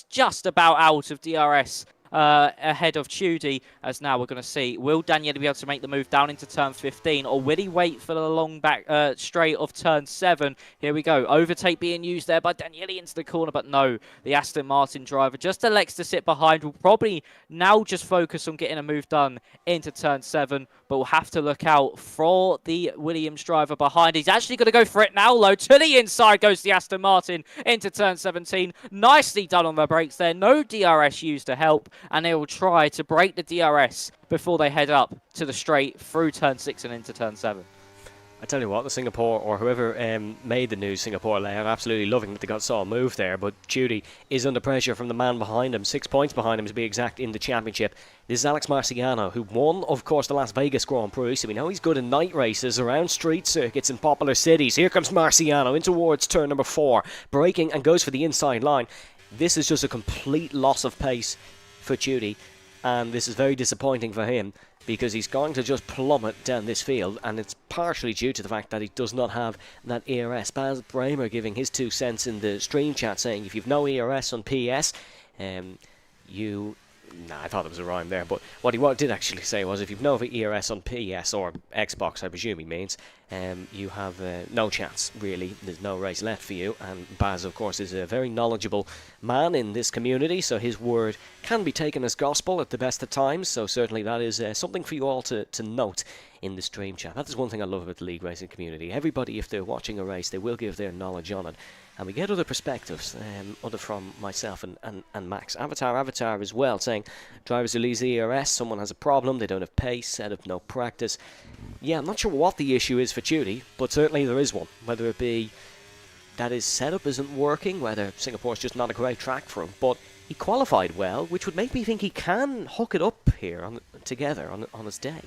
just about out of DRS ahead of Chudy, as now we're going to see, will Daniele be able to make the move down into turn 15, or will he wait for the long back straight of turn 7? Here we go, overtake being used there by Daniele into the corner, but no, the Aston Martin driver just elects to sit behind. Will probably now just focus on getting a move done into turn 7, but we'll have to look out for the Williams driver behind. He's actually going to go for it now, though. To the inside goes the Aston Martin into turn 17. Nicely done on the brakes there. No DRS used to help, and they will try to break the DRS before they head up to the straight through turn 6 and into turn 7. I tell you what, the Singapore, or whoever made the new Singapore layout, absolutely loving that they saw a move there, but Chudy is under pressure from the man behind him, 6 points behind him to be exact in the championship. This is Alex Marciano, who won, of course, the Las Vegas Grand Prix, so we know he's good in night races around street circuits in popular cities. Here comes Marciano in towards turn number 4, braking and goes for the inside line. This is just a complete loss of pace for Chudy, and this is very disappointing for him, because he's going to just plummet down this field, and it's partially due to the fact that he does not have that ERS. Baz Bramer giving his 2 cents in the stream chat, saying if you've no ERS on PS, I thought it was a rhyme there, but what he did actually say was if you've no ERS on PS or Xbox, I presume he means, you have no chance, really. There's no race left for you, and Baz, of course, is a very knowledgeable man in this community, so his word can be taken as gospel at the best of times, so certainly that is something for you all to note in the stream chat. That is one thing I love about the league racing community. Everybody, if they're watching a race, they will give their knowledge on it, and we get other perspectives, other from myself and Max. Avatar as well, saying drivers who lose ERS, someone has a problem, they don't have pace, set up no practice. Yeah, I'm not sure what the issue is for Chudy, but certainly there is one. Whether it be that his setup isn't working, whether Singapore's just not a great track for him, but he qualified well, which would make me think he can hook it up here together on his day.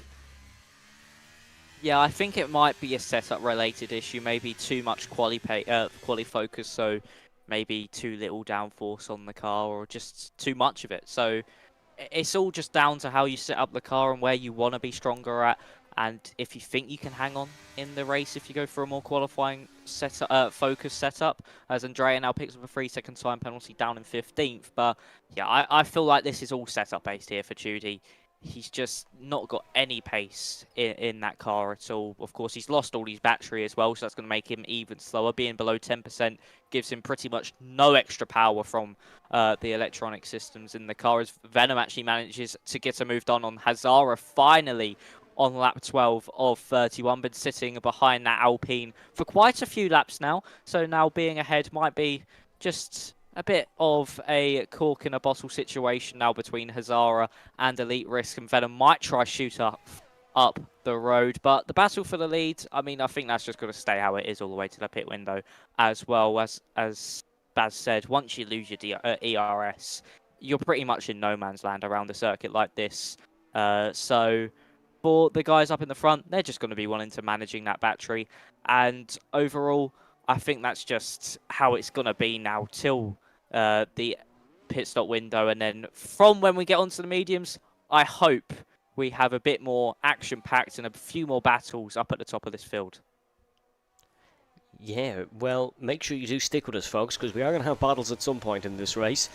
Yeah, I think it might be a setup-related issue, maybe too much quali focus, so maybe too little downforce on the car, or just too much of it. So it's all just down to how you set up the car and where you want to be stronger at, and if you think you can hang on in the race if you go for a more qualifying focus setup, as Andrea now picks up a 3-second time penalty down in 15th. But yeah, I feel like this is all setup-based here for Chudy. He's just not got any pace in that car at all. Of course, he's lost all his battery as well, so that's going to make him even slower. Being below 10% gives him pretty much no extra power from the electronic systems in the car, as Venom actually manages to get a move done on Hazara finally on lap 12 of 31, been sitting behind that Alpine for quite a few laps now. So now being ahead might be just a bit of a cork in a bottle situation now between Hazara and Elite Risk, and Venom might try shoot up the road. But the battle for the lead, I mean, I think that's just going to stay how it is all the way to the pit window, as well as Baz said, once you lose your ERS, you're pretty much in no man's land around a circuit like this. So for the guys up in the front, they're just going to be wanting to managing that battery, and overall, I think that's just how it's going to be now till the pit stop window. And then from when we get onto the mediums, I hope we have a bit more action-packed and a few more battles up at the top of this field. Yeah, well, make sure you do stick with us, folks, because we are going to have battles at some point in this race.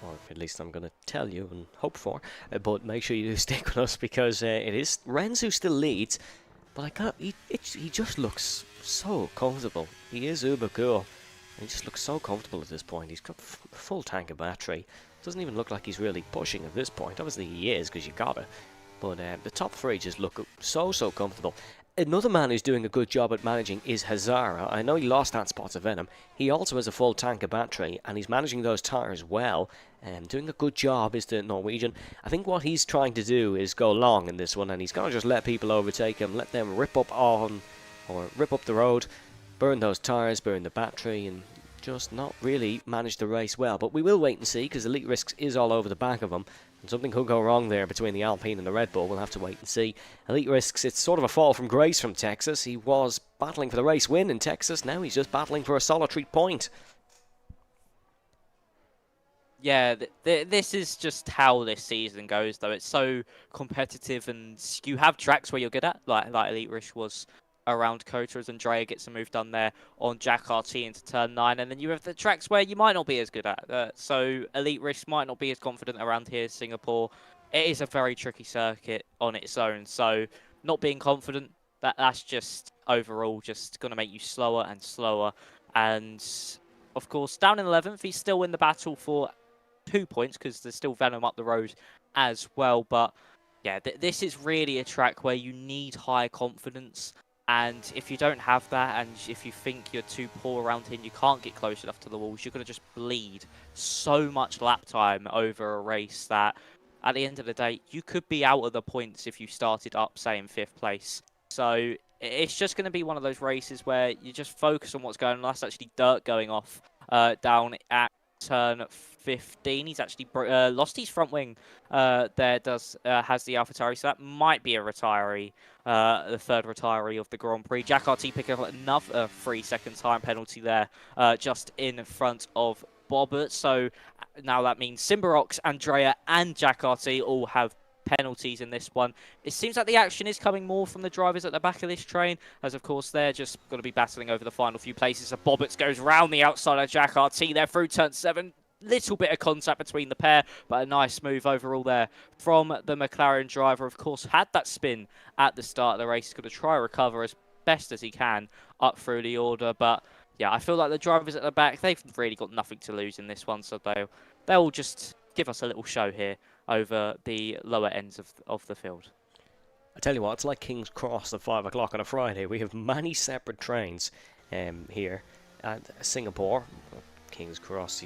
Or at least I'm going to tell you and hope for. But make sure you do stick with us, because it is Renz who still leads. But he just looks so comfortable. He is uber cool. He just looks so comfortable at this point. He's got a full tank of battery. Doesn't even look like he's really pushing at this point. Obviously he is, because you gotta. But the top three just look so comfortable. Another man who's doing a good job at managing is Hazara. I know he lost that spot to Venom. He also has a full tank of battery, and he's managing those tyres well. Doing a good job is the Norwegian. I think what he's trying to do is go long in this one, and he's going to just let people overtake him, let them rip up on, or rip up the road, burn those tyres, burn the battery, and just not really manage the race well. But we will wait and see, because Elite Risks is all over the back of him. And something could go wrong there between the Alpine and the Red Bull. We'll have to wait and see. Elite Risks, it's sort of a fall from grace from Texas. He was battling for the race win in Texas. Now he's just battling for a solitary point. Yeah, this is just how this season goes, though. It's so competitive, and you have tracks where you're good at, like Elite Risk was around Kota as Andrea gets a move done there on Jack RT into turn 9, and then you have the tracks where you might not be as good at. So Elite Risk might not be as confident around here, Singapore. It is a very tricky circuit on its own, so not being confident, that's just overall just going to make you slower and slower. And of course, down in 11th, he's still in the battle for 2 points because there's still Venom up the road as well. But yeah, this is really a track where you need high confidence. And if you don't have that, and if you think you're too poor around here and you can't get close enough to the walls, you're going to just bleed so much lap time over a race that at the end of the day, you could be out of the points if you started up, say, in 5th place. So it's just going to be one of those races where you just focus on what's going on. That's actually Dirt going off down at turn 15. He's actually lost his front wing has the AlphaTauri, so that might be a retiree, the third retiree of the Grand Prix. Jack RT picking up another 3-second time penalty there, just in front of Bobbert. So now that means Simbarox, Andrea, and Jack RT all have penalties in this one. It seems like the action is coming more from the drivers at the back of this train, as of course they're just going to be battling over the final few places. So Bobbert goes round the outside of Jack RT there through turn 7. Little bit of contact between the pair, but a nice move overall there from the McLaren driver. Of course, had that spin at the start of the race. He's going to try to recover as best as he can up through the order, but yeah, I feel like the drivers at the back, they've really got nothing to lose in this one, so they'll just give us a little show here over the lower ends of the field. I tell you what, it's like King's Cross at 5 o'clock on a Friday. We have many separate trains here at Singapore. King's Cross,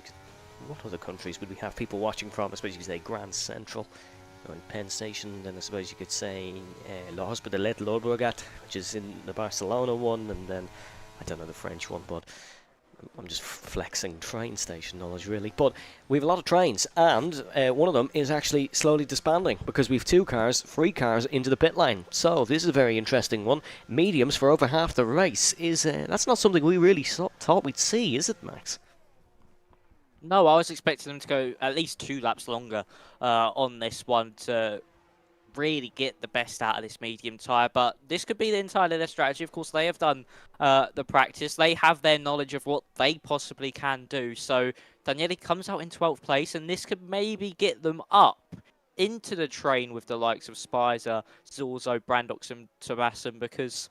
what other countries would we have people watching from? I suppose you could say Grand Central, and Penn Station, then I suppose you could say La Hospitalet Llobregat, which is in the Barcelona one, and then I don't know the French one, but I'm just flexing train station knowledge really. But we have a lot of trains, and one of them is actually slowly disbanding because we have 2 cars, 3 cars into the pit lane. So this is a very interesting one. Mediums for over half the race is that's not something we really thought we'd see, is it, Max? No, I was expecting them to go at least 2 laps longer on this one to really get the best out of this medium tyre, but this could be the entirely their strategy. Of course, they have done the practice. They have their knowledge of what they possibly can do. So Daniele comes out in 12th place, and this could maybe get them up into the train with the likes of Spicer, Zorzo, Brandox, and Tomassen, because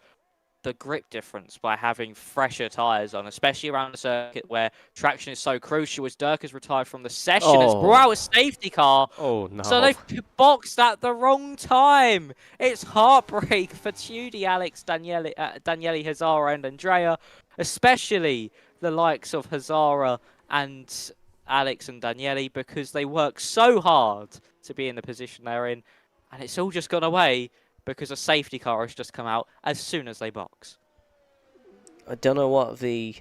the grip difference by having fresher tyres on, especially around a circuit where traction is so crucial, as Dirk has retired from the session, has brought out a safety car. Oh, no. So they've boxed at the wrong time. It's heartbreak for Tudy, Alex, Daniele, Hazara, and Andrea, especially the likes of Hazara and Alex and Daniele, because they work so hard to be in the position they're in, and it's all just gone away because a safety car has just come out as soon as they box. I don't know what the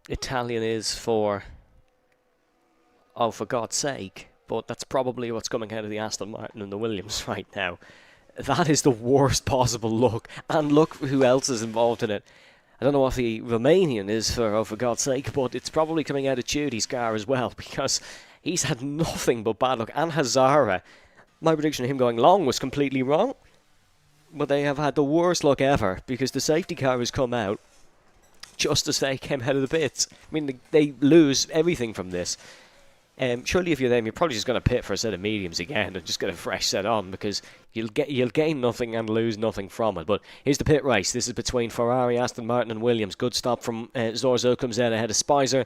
Italian is for, oh, for God's sake, but that's probably what's coming out of the Aston Martin and the Williams right now. That is the worst possible look, and look who else is involved in it. I don't know what the Romanian is for, oh, for God's sake, but it's probably coming out of Tudy's car as well, because he's had nothing but bad luck. And Hazara, my prediction of him going long was completely wrong, but they have had the worst luck ever, because the safety car has come out. just as they came out of the pits. I mean, they lose everything from this. Surely if you're them, you're probably just going to pit for a set of mediums again and just get a fresh set on, because you'll gain nothing and lose nothing from it. But here's the pit race. This is between Ferrari, Aston Martin and Williams. Good stop from Zorzo, comes out ahead of Spicer.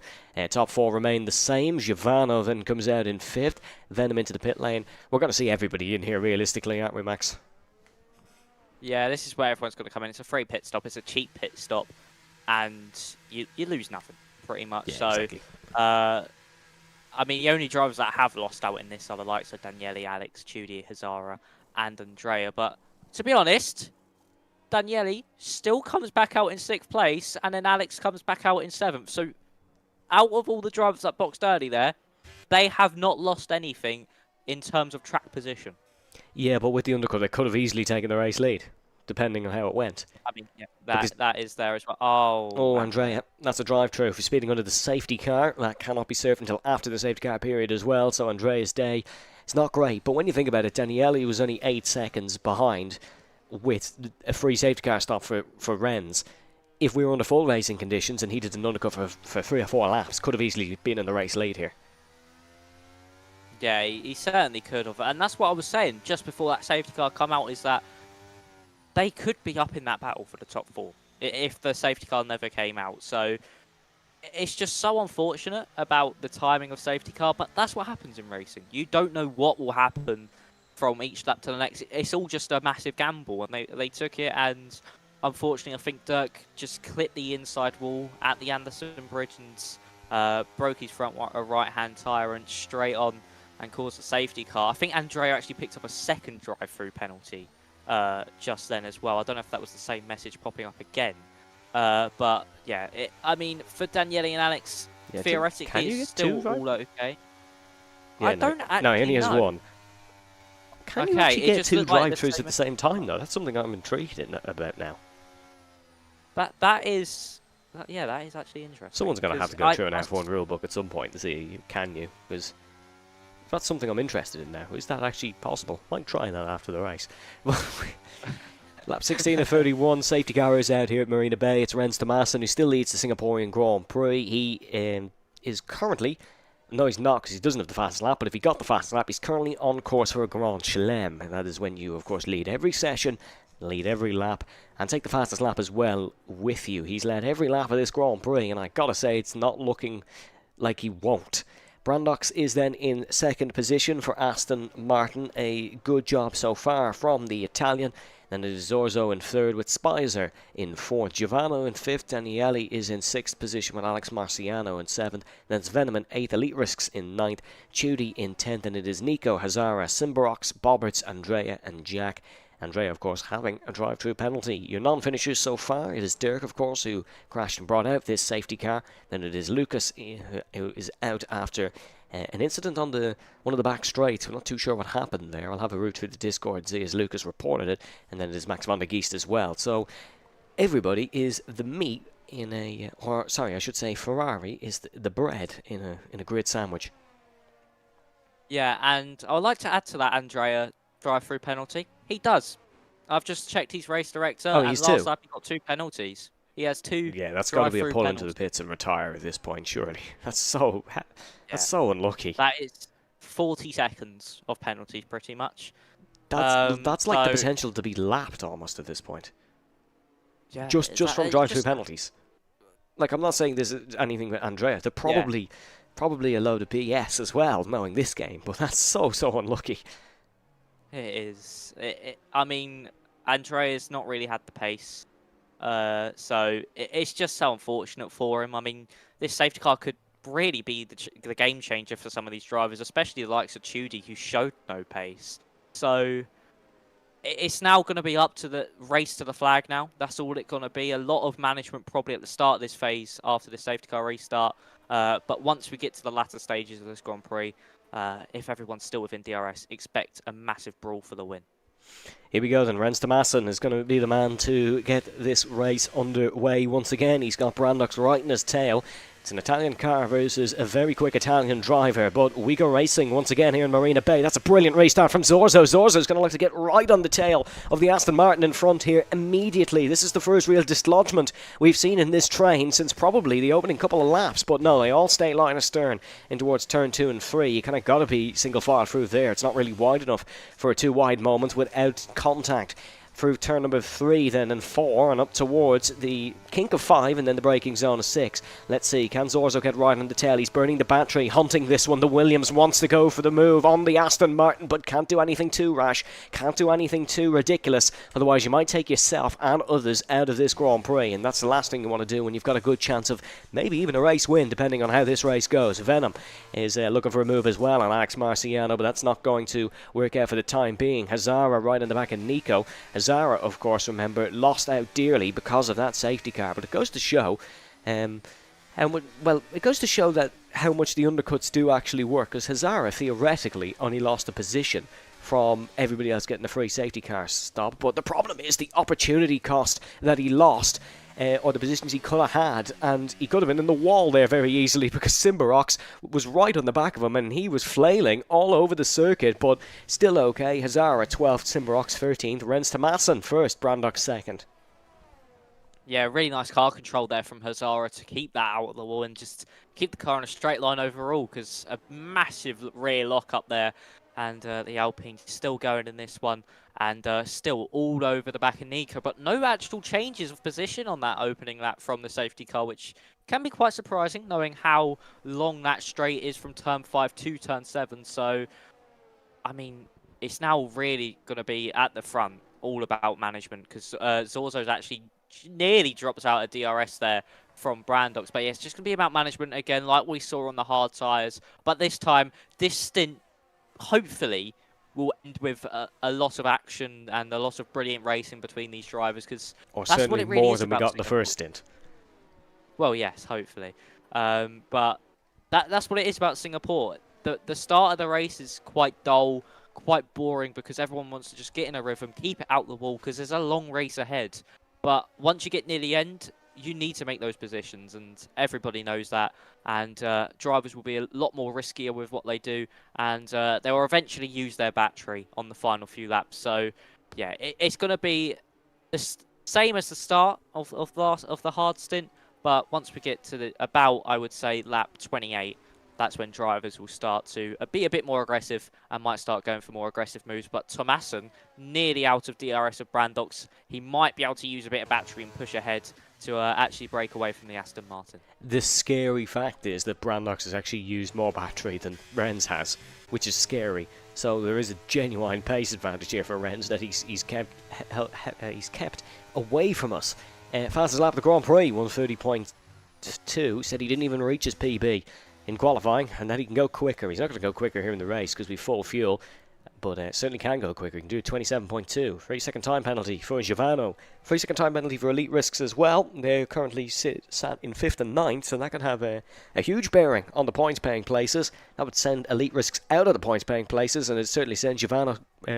Top four remain the same. Giovanni then comes out in 5th. Venom into the pit lane. We're going to see everybody in here realistically, aren't we, Max? Yeah, this is where everyone's going to come in. It's a free pit stop. It's a cheap pit stop. And you lose nothing, pretty much. Yeah, so, exactly. I mean, the only drivers that have lost out in this are the likes of Daniele, Alex, Chudi, Hazara, and Andrea. But to be honest, Daniele still comes back out in 6th place, and then Alex comes back out in 7th. So, out of all the drivers that boxed early there, they have not lost anything in terms of track position. Yeah, but with the undercut, they could have easily taken the race lead, depending on how it went. I mean, yeah, that is there as well. Oh, Andrea, that's a drive-through. If you're speeding under the safety car, that cannot be served until after the safety car period as well, so Andrea's day, it's not great. But when you think about it, Daniele was only 8 seconds behind with a free safety car stop for Rennes. If we were under full racing conditions and he did an undercut for 3 or 4 laps, could have easily been in the race lead here. Yeah, he certainly could have. And that's what I was saying just before that safety car come out, is that they could be up in that battle for the top 4 if the safety car never came out. So it's just so unfortunate about the timing of safety car, but that's what happens in racing. You don't know what will happen from each lap to the next. It's all just a massive gamble, and they took it, and unfortunately I think Dirk just clipped the inside wall at the Anderson Bridge and broke his front right-hand tyre and straight on and caused a safety car. I think Andrea actually picked up a second drive-through penalty just then as well. I don't know if that was the same message popping up again. But yeah, I mean, for Daniele and Alex, theoretically, it's still all okay. Yeah, I don't actually No, he only has know. 1. Can you actually get 2 drive-throughs at the same time, though? That's something I'm intrigued about now. That is actually interesting. Someone's going to have to go through an F1 rulebook at some point to see, can you? Because that's something I'm interested in now. Is that actually possible? Might try that after the race. Lap 16 of 31, safety car is out here at Marina Bay. It's Renz Thomason, who still leads the Singaporean Grand Prix. He is currently, no he's not because he doesn't have the fastest lap, but if he got the fastest lap, he's currently on course for a Grand Chelem. And that is when you, of course, lead every session, lead every lap, and take the fastest lap as well with you. He's led every lap of this Grand Prix, and I gotta say, it's not looking like he won't. Brandox is then in 2nd position for Aston Martin. A good job so far from the Italian. Then it is Zorzo in 3rd with Spicer in 4th. Giovanni in 5th. Daniele is in 6th position with Alex Marciano in 7th. Then it's Venom in 8th. Elite Risks in 9th. Chudi in 10th. And it is Nico, Hazara, Simbarox, Bobberts, Andrea and Jack. Andrea, of course, having a drive-through penalty. Your non-finishers so far, it is Dirk, of course, who crashed and brought out this safety car. Then it is Lucas, who is out after an incident on one of the back straights. We're not too sure what happened there. I'll have a route through the Discord, see as Lucas reported it. And then it is Max van der Geest as well. So everybody is the meat in a, or sorry, I should say Ferrari is the bread in a grid sandwich. Yeah, and I would like to add to that Andrea drive-through penalty. He does. I've just checked his race director, and last lap he got 2 penalties. He has 2. Yeah, that's got to be a pull into the pits and retire at this point, surely. That's so unlucky. That is 40 seconds of penalties, pretty much. That's like the potential to be lapped almost at this point. Yeah, just from drive-through penalties. Like, I'm not saying there's anything with Andrea. They're probably a load of BS as well, knowing this game, but that's so unlucky. It is. I mean, Andrea's not really had the pace. So it's just so unfortunate for him. I mean, this safety car could really be the game changer for some of these drivers, especially the likes of Chudi, who showed no pace. So it's now going to be up to the race to the flag now. That's all it's going to be. A lot of management probably at the start of this phase after the safety car restart. But once we get to the latter stages of this Grand Prix, if everyone's still within DRS, expect a massive brawl for the win. Here we go then. Renz Thomason is going to be the man to get this race underway once again. He's got Brandox right in his tail. It's an Italian car versus a very quick Italian driver, but we go racing once again here in Marina Bay. That's a brilliant restart from Zorzo. Zorzo's going to like to get right on the tail of the Aston Martin in front here immediately. This is the first real dislodgement we've seen in this train since probably the opening couple of laps, but no, they all stay line astern in towards turn 2 and 3. You kind of got to be single file through there. It's not really wide enough for a too wide moment without contact. Through turn number 3 then and 4 and up towards the kink of 5 and then the braking zone of 6. Let's see, can Zorzo get right on the tail? He's burning the battery, hunting this one. The Williams wants to go for the move on the Aston Martin, but can't do anything too rash, can't do anything too ridiculous, otherwise you might take yourself and others out of this Grand Prix, and that's the last thing you want to do when you've got a good chance of maybe even a race win depending on how this race goes. Venom is looking for a move as well on Alex Marciano, but that's not going to work out for the time being. Hazara right in the back of Nico. Zara, of course, remember, lost out dearly because of that safety car, but it goes to show, it goes to show that how much the undercuts do actually work, because Hazara theoretically only lost a position from everybody else getting a free safety car stop, but the problem is the opportunity cost that he lost. Or the positions he could have had, and he could have been in the wall there very easily because Simbarox was right on the back of him and he was flailing all over the circuit, but still okay. Hazara 12th, Simbarox 13th, Rens Tomasson 1st, Brandok 2nd. Yeah, really nice car control there from Hazara to keep that out of the wall and just keep the car in a straight line overall, because a massive rear lock up there, and the Alpine still going in this one, and still all over the back of Nico, but no actual changes of position on that opening lap from the safety car, which can be quite surprising knowing how long that straight is from turn 5 to turn 7. So, I mean, it's now really going to be at the front, all about management, because Zorzo's actually nearly drops out a DRS there from Brandox, but yeah, it's just going to be about management again, like we saw on the hard tyres, but this time, this stint, hopefully, will end with a lot of action and a lot of brilliant racing between these drivers, because that's what it really more is than we about got in the Singapore. first stint. Well, yes, hopefully. But that's what it is about Singapore. The start of the race is quite dull, quite boring, because everyone wants to just get in a rhythm, keep it out the wall, because there's a long race ahead. But once you get near the end, you need to make those positions, and everybody knows that. And drivers will be a lot more riskier with what they do, and they will eventually use their battery on the final few laps. So, yeah, it's going to be the same as the start of the hard stint, but once we get to about, I would say, lap 28, that's when drivers will start to be a bit more aggressive and might start going for more aggressive moves. But Tomasson, nearly out of DRS of Brandox, he might be able to use a bit of battery and push ahead to actually break away from the Aston Martin. The scary fact is that Brandox has actually used more battery than Renz has, which is scary. So there is a genuine pace advantage here for Renz that he's kept away from us. Fastest lap of the Grand Prix, 1:30.2, said he didn't even reach his PB in qualifying, and that he can go quicker. He's not going to go quicker here in the race because we've full fuel, but certainly can go quicker. He can do 27.2. 3-second time penalty for Giovanno. 3-second time penalty for Elite Risks as well. They currently sat in 5th and 9th, so that could have a huge bearing on the points paying places. That would send Elite Risks out of the points paying places, and it certainly sends Giovanno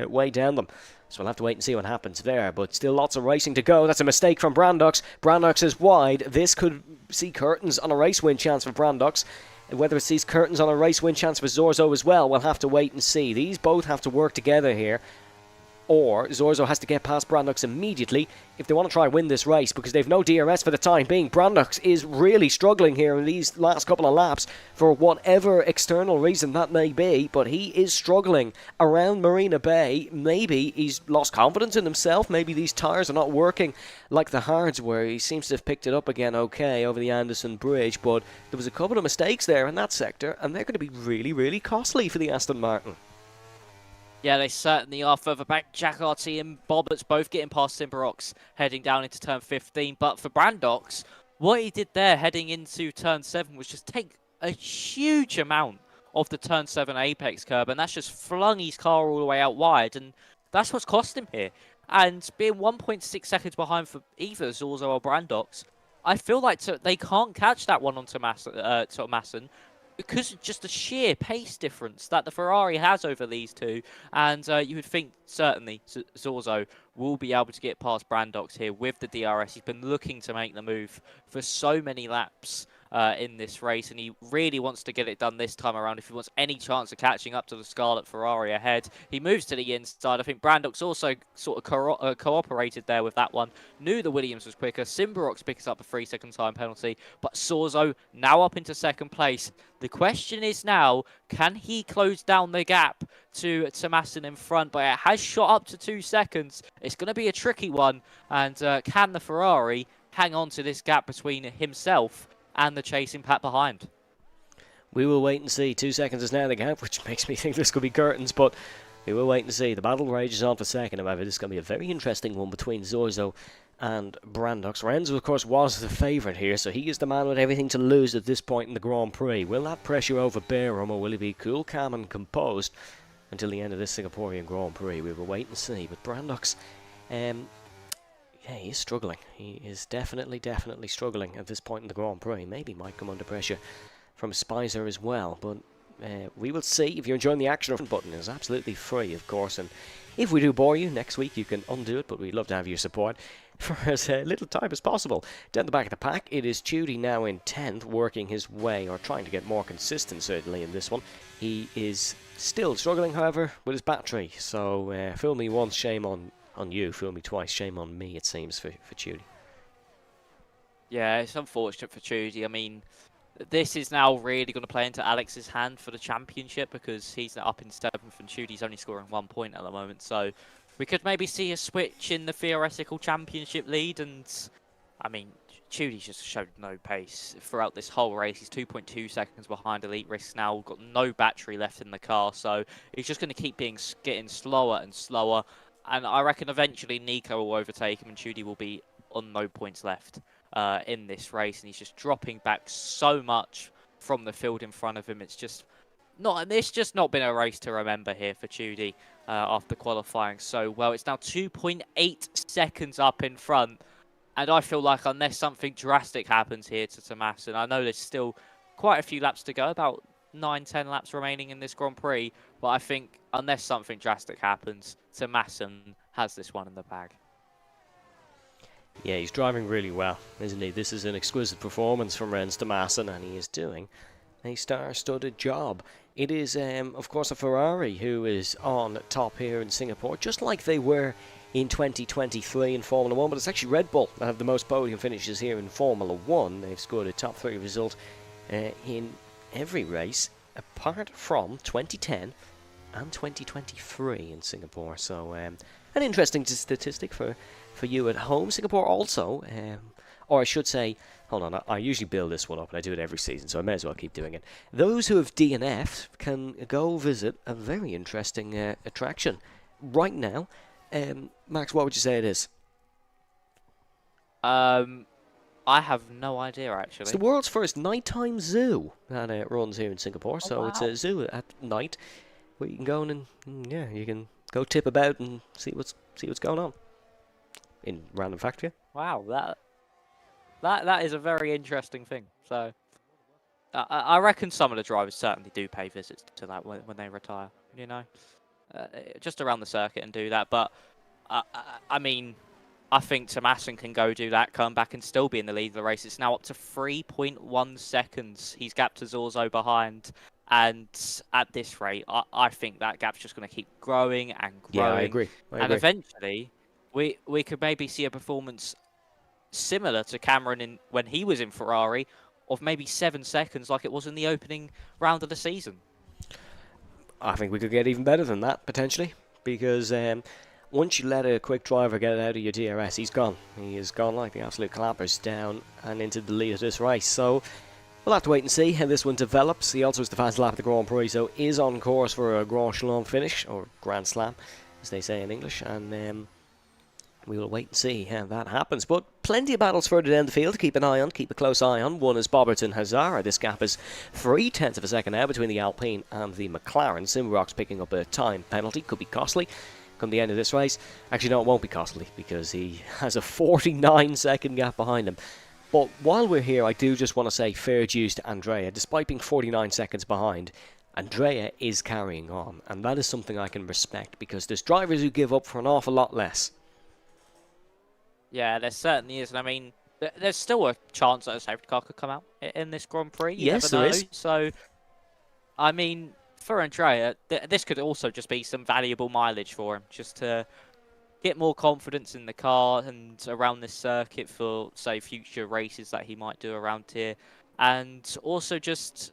way down them. So we'll have to wait and see what happens there, but still lots of racing to go. That's a mistake from Brandox. Brandox is wide. This could see curtains on a race win chance for Brandox. Whether it sees curtains on a race win chance for Zorzo as well, we'll have to wait and see. These both have to work together here, or Zorzo has to get past Brandox immediately if they want to try and win this race, because they've no DRS for the time being. Brandox is really struggling here in these last couple of laps for whatever external reason that may be, but he is struggling around Marina Bay. Maybe he's lost confidence in himself, maybe these tyres are not working like the hards were. He seems to have picked it up again okay over the Anderson Bridge, but there was a couple of mistakes there in that sector, and they're going to be really, really costly for the Aston Martin. Yeah, they certainly are. Further back, Jack RT and Bobberts both getting past Simbarox, heading down into turn 15. But for Brandox, what he did there heading into turn 7 was just take a huge amount of the turn 7 apex curb, and that's just flung his car all the way out wide, and that's what's cost him here. And being 1.6 seconds behind for either Zorzo or Brandox, I feel like they can't catch that one on Tomasson, because of just the sheer pace difference that the Ferrari has over these two. And you would think, certainly, Zorzo will be able to get past Brandox here with the DRS. He's been looking to make the move for so many laps. in this race, and he really wants to get it done this time around if he wants any chance of catching up to the Scarlet Ferrari ahead. He moves to the inside. I think Brandok's also sort of cooperated there with that one. Knew the Williams was quicker. Simbarox picks up a 3-second time penalty, but Sorzo now up into second place. The question is now, can he close down the gap to Tomasson in front? But it has shot up to 2 seconds. It's going to be a tricky one. And can the Ferrari hang on to this gap between himself and the chasing pack behind? We will wait and see. 2 seconds is now the gap, which makes me think this could be curtains, but we will wait and see. The battle rages on for second, however. This is going to be a very interesting one between Zorzo and Brandox. Renzo, of course, was the favourite here, so he is the man with everything to lose at this point in the Grand Prix. Will that pressure overbear him, or will he be cool, calm and composed until the end of this Singaporean Grand Prix? We will wait and see. But Brandox, yeah, he is struggling. He is definitely struggling at this point in the Grand Prix. Maybe might come under pressure from Spicer as well, but we will see. If you're enjoying the action, the button is absolutely free, of course, and if we do bore you next week, you can undo it, but we'd love to have your support for as little time as possible. Down the back of the pack, it is Judy now in 10th, working his way, or trying to get more consistent, certainly, in this one. He is still struggling, however, with his battery, so fool me once, shame on you. Fool me twice, shame on me, it seems, for Judy. Yeah, it's unfortunate for Judy. I mean, this is now really going to play into Alex's hand for the championship, because he's up in 7th and Judy's only scoring 1 point at the moment. So we could maybe see a switch in the theoretical championship lead. And I mean, Judy's just showed no pace throughout this whole race. He's 2.2 seconds behind Elite Risk now, got no battery left in the car. So he's just going to keep getting slower and slower. And I reckon eventually Nico will overtake him and Judy will be on no points left in this race. And he's just dropping back so much from the field in front of him. It's just not been a race to remember here for Judy after qualifying so well. It's now 2.8 seconds up in front. And I feel like unless something drastic happens here to Tomasson, I know there's still quite a few laps to go, about 9-10 laps remaining in this Grand Prix, but I think unless something drastic happens, Tomasson has this one in the bag. Yeah, he's driving really well, isn't he? This is an exquisite performance from Rens Tomasson, and he is doing a star-studded job. It is, of course, a Ferrari who is on top here in Singapore, just like they were in 2023 in Formula 1, but it's actually Red Bull that have the most podium finishes here in Formula 1. They've scored a top 3 result in every race, apart from 2010 and 2023 in Singapore. So, an interesting statistic for you at home. Singapore also, or I should say, hold on, I usually build this one up and I do it every season, so I may as well keep doing it. Those who have DNF'd can go visit a very interesting attraction right now. Max, what would you say it is? I have no idea, actually. It's the world's first nighttime zoo that runs here in Singapore. So it's a zoo at night where you can go in and you can go tip about and see what's going on. In random fact, yeah. Wow, that is a very interesting thing. So I reckon some of the drivers certainly do pay visits to that when they retire. You know, just around the circuit and do that. But I mean, I think Tomasson can go do that, come back and still be in the lead of the race. It's now up to 3.1 seconds. He's gapped to Zorzo behind. And at this rate, I think that gap's just going to keep growing and growing. Yeah, I agree. And eventually, we could maybe see a performance similar to Cameron when he was in Ferrari, of maybe 7 seconds like it was in the opening round of the season. I think we could get even better than that, potentially. Because once you let a quick driver get out of your DRS, he's gone. He is gone like the absolute clappers down and into the lead of this race. So we'll have to wait and see how this one develops. He also is the fastest lap of the Grand Prix, so is on course for a Grand Slam finish, or Grand Slam, as they say in English. And we will wait and see how that happens. But plenty of battles further down the field to keep an eye on, keep a close eye on. One is Bobberton Hazara. This gap is 0.3 of a second now between the Alpine and the McLaren. Simrock's picking up a time penalty, could be costly come the end of this race. Actually, no, it won't be costly because he has a 49-second gap behind him. But while we're here, I do just want to say fair dues to Andrea. Despite being 49 seconds behind, Andrea is carrying on, and that is something I can respect because there's drivers who give up for an awful lot less. Yeah, there certainly is. And I mean, there's still a chance that a safety car could come out in this Grand Prix. You never Yes, there know. is. So, I mean, for Andrea, this could also just be some valuable mileage for him, just to get more confidence in the car and around this circuit for, say, future races that he might do around here, and also just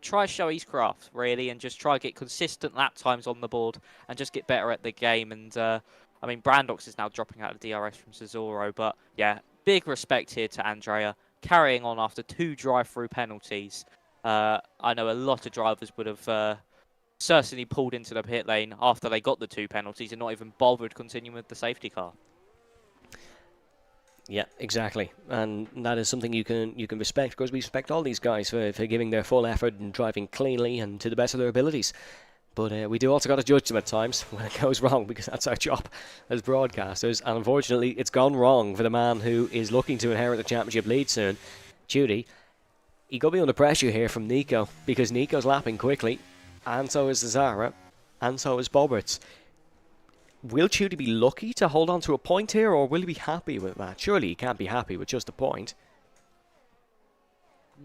try show his craft really, and just try get consistent lap times on the board, and just get better at the game. And I mean, Brandox is now dropping out of DRS from Cesaro, but yeah, big respect here to Andrea, carrying on after 2 drive-through penalties. I know a lot of drivers would have certainly pulled into the pit lane after they got the 2 penalties and not even bothered continuing with the safety car. Yeah, exactly, and that is something you can respect, because we respect all these guys for giving their full effort and driving cleanly and to the best of their abilities. But we do also got to judge them at times when it goes wrong, because that's our job as broadcasters. And unfortunately, it's gone wrong for the man who is looking to inherit the championship lead soon, Judy. He got to be under pressure here from Nico, because Nico's lapping quickly, and so is Zara, and so is Boberts. Will Judy be lucky to hold on to a point here, or will he be happy with that? Surely he can't be happy with just a point.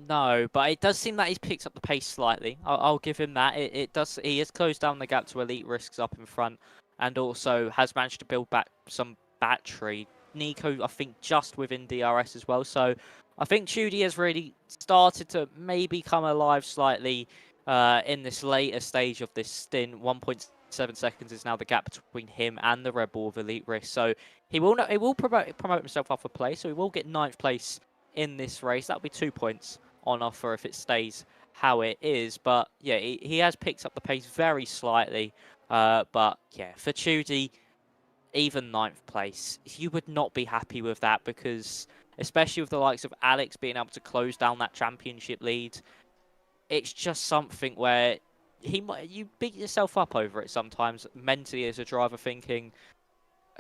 No, but it does seem that he's picked up the pace slightly. I'll give him that. It does. He has closed down the gap to Elite Risks up in front, and also has managed to build back some battery. Nico, I think, just within DRS as well. So I think Judy has really started to maybe come alive slightly in this later stage of this stint. 1.7 seconds is now the gap between him and the Red Bull of Elite Risk. So he will promote himself off a place. So he will get 9th place in this race. That'll be 2 points on offer if it stays how it is. But yeah, he has picked up the pace very slightly. But yeah, for Judy, even 9th place, you would not be happy with that, because especially with the likes of Alex being able to close down that championship lead, it's just something where you beat yourself up over it sometimes mentally as a driver, thinking,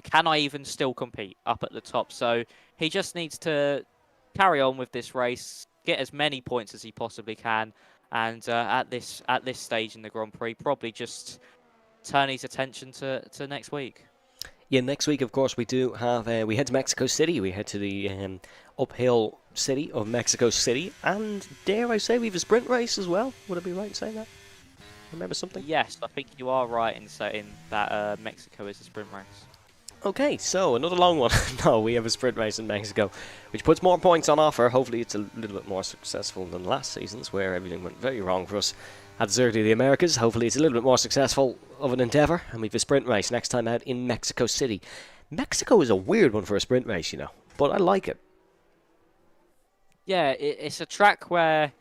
can I even still compete up at the top? So he just needs to carry on with this race, get as many points as he possibly can, and at this stage in the Grand Prix, probably just turn his attention to next week. Yeah, next week, of course, we do have... we head to Mexico City. We head to the uphill city of Mexico City. And dare I say, we have a sprint race as well? Would I be right in saying that? Remember something? Yes, I think you are right in saying that Mexico is a sprint race. Okay, so another long one. No, we have a sprint race in Mexico, which puts more points on offer. Hopefully it's a little bit more successful than last season's, where everything went very wrong for us at the Circuit of the Americas. Hopefully it's a little bit more successful of an endeavour, and we have a sprint race next time out in Mexico City. Mexico is a weird one for a sprint race, you know, but I like it. Yeah, it's a track where,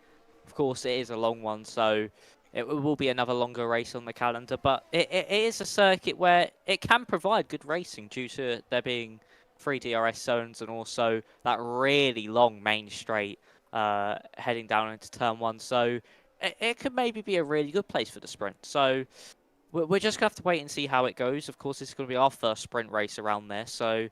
of course, it is a long one, so it will be another longer race on the calendar, but it is a circuit where it can provide good racing due to there being 3 DRS zones and also that really long main straight heading down into turn 1. So it could maybe be a really good place for the sprint. So we're just going to have to wait and see how it goes. Of course, this is going to be our first sprint race around there, so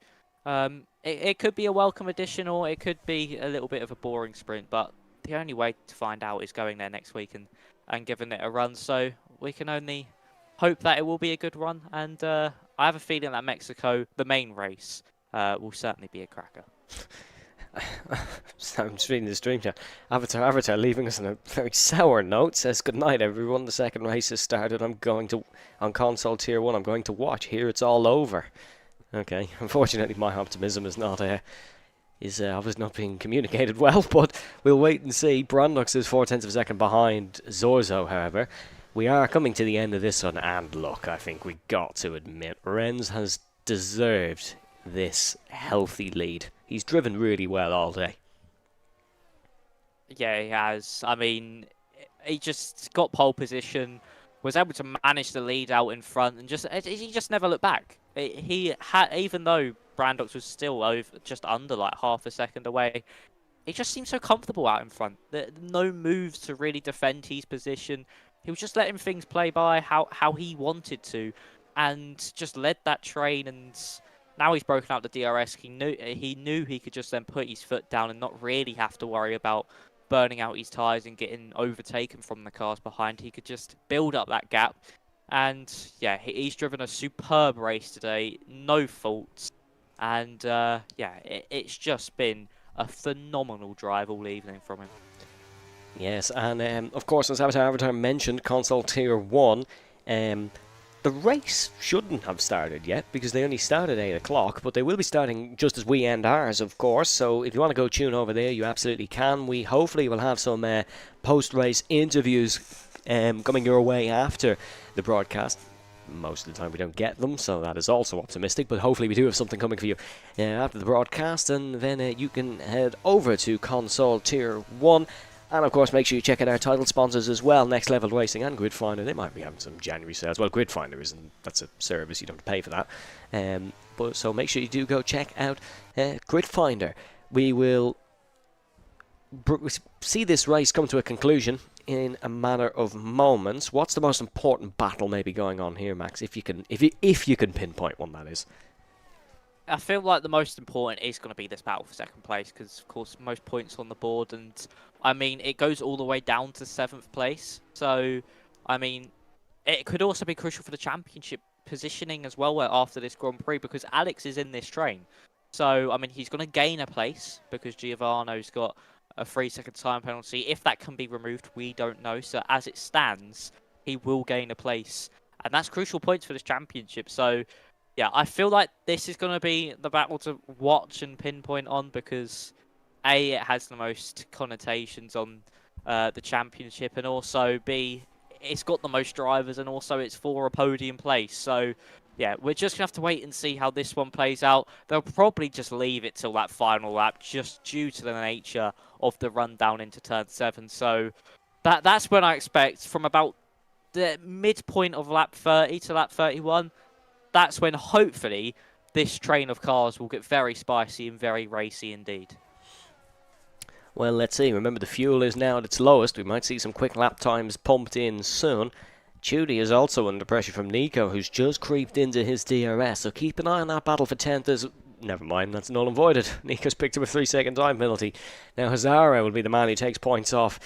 it could be a welcome addition, or it could be a little bit of a boring sprint, but the only way to find out is going there next week and giving it a run. So we can only hope that it will be a good run. And I have a feeling that Mexico, the main race, will certainly be a cracker. I'm just reading the stream chat. Avatar leaving us on a very sour note. Says, good night, everyone. The second race has started. On console tier 1, I'm going to watch. Here it's all over. Okay, unfortunately my optimism is not obviously not being communicated well, but we'll wait and see. Brandox is 0.4 of a second behind Zorzo, however. We are coming to the end of this one, and look, I think we got to admit, Renz has deserved this healthy lead. He's driven really well all day. Yeah, he has. I mean, he just got pole position, was able to manage the lead out in front, and he just never looked back. He had, even though Brandox was still just under like half a second away, he just seemed so comfortable out in front. No moves to really defend his position. He was just letting things play by how he wanted to, and just led that train. And now he's broken out the DRS. He knew he could just then put his foot down and not really have to worry about burning out his tyres and getting overtaken from the cars behind. He could just build up that gap. And yeah, he's driven a superb race today. No faults. And yeah, it's just been a phenomenal drive all evening from him. Yes, and of course, as Avatar mentioned, Console Tier 1, the race shouldn't have started yet because they only start at 8 o'clock, but they will be starting just as we end ours, of course. So if you want to go tune over there, you absolutely can. We hopefully will have some post-race interviews coming your way after the broadcast. Most of the time we don't get them, so that is also optimistic, but hopefully we do have something coming for you after the broadcast, and then you can head over to Console Tier 1. And of course, make sure you check out our title sponsors as well, Next Level Racing and GridFinder. They might be having some January sales. Well, GridFinder isn't, that's a service, you don't have to pay for that. But so make sure you do go check out GridFinder. We will see this race come to a conclusion in a matter of moments. What's the most important battle maybe going on here, Max? If you can pinpoint one, that is. I feel like the most important is going to be this battle for second place because, of course, most points on the board, and I mean it goes all the way down to 7th place. So, I mean, it could also be crucial for the championship positioning as well after this Grand Prix because Alex is in this train. So, I mean, he's going to gain a place because Giovanno's got a 3-second time penalty. If that can be removed, we don't know. So, as it stands, he will gain a place, and that's crucial points for this championship. So, yeah, I feel like this is going to be the battle to watch and pinpoint on because, A, it has the most connotations on the championship, and also, B, it's got the most drivers, and also it's for a podium place. So, yeah, we're just going to have to wait and see how this one plays out. They'll probably just leave it till that final lap just due to the nature of the run down into turn 7. So, that's when I expect from about the midpoint of lap 30 to lap 31, that's when hopefully this train of cars will get very spicy and very racy indeed. Well, let's see. Remember, the fuel is now at its lowest. We might see some quick lap times pumped in soon. Judy is also under pressure from Nico, who's just creeped into his DRS. So keep an eye on that battle for 10th as... Never mind, that's null and voided. Nico's picked up a 3-second time penalty. Now Hazara will be the man who takes points off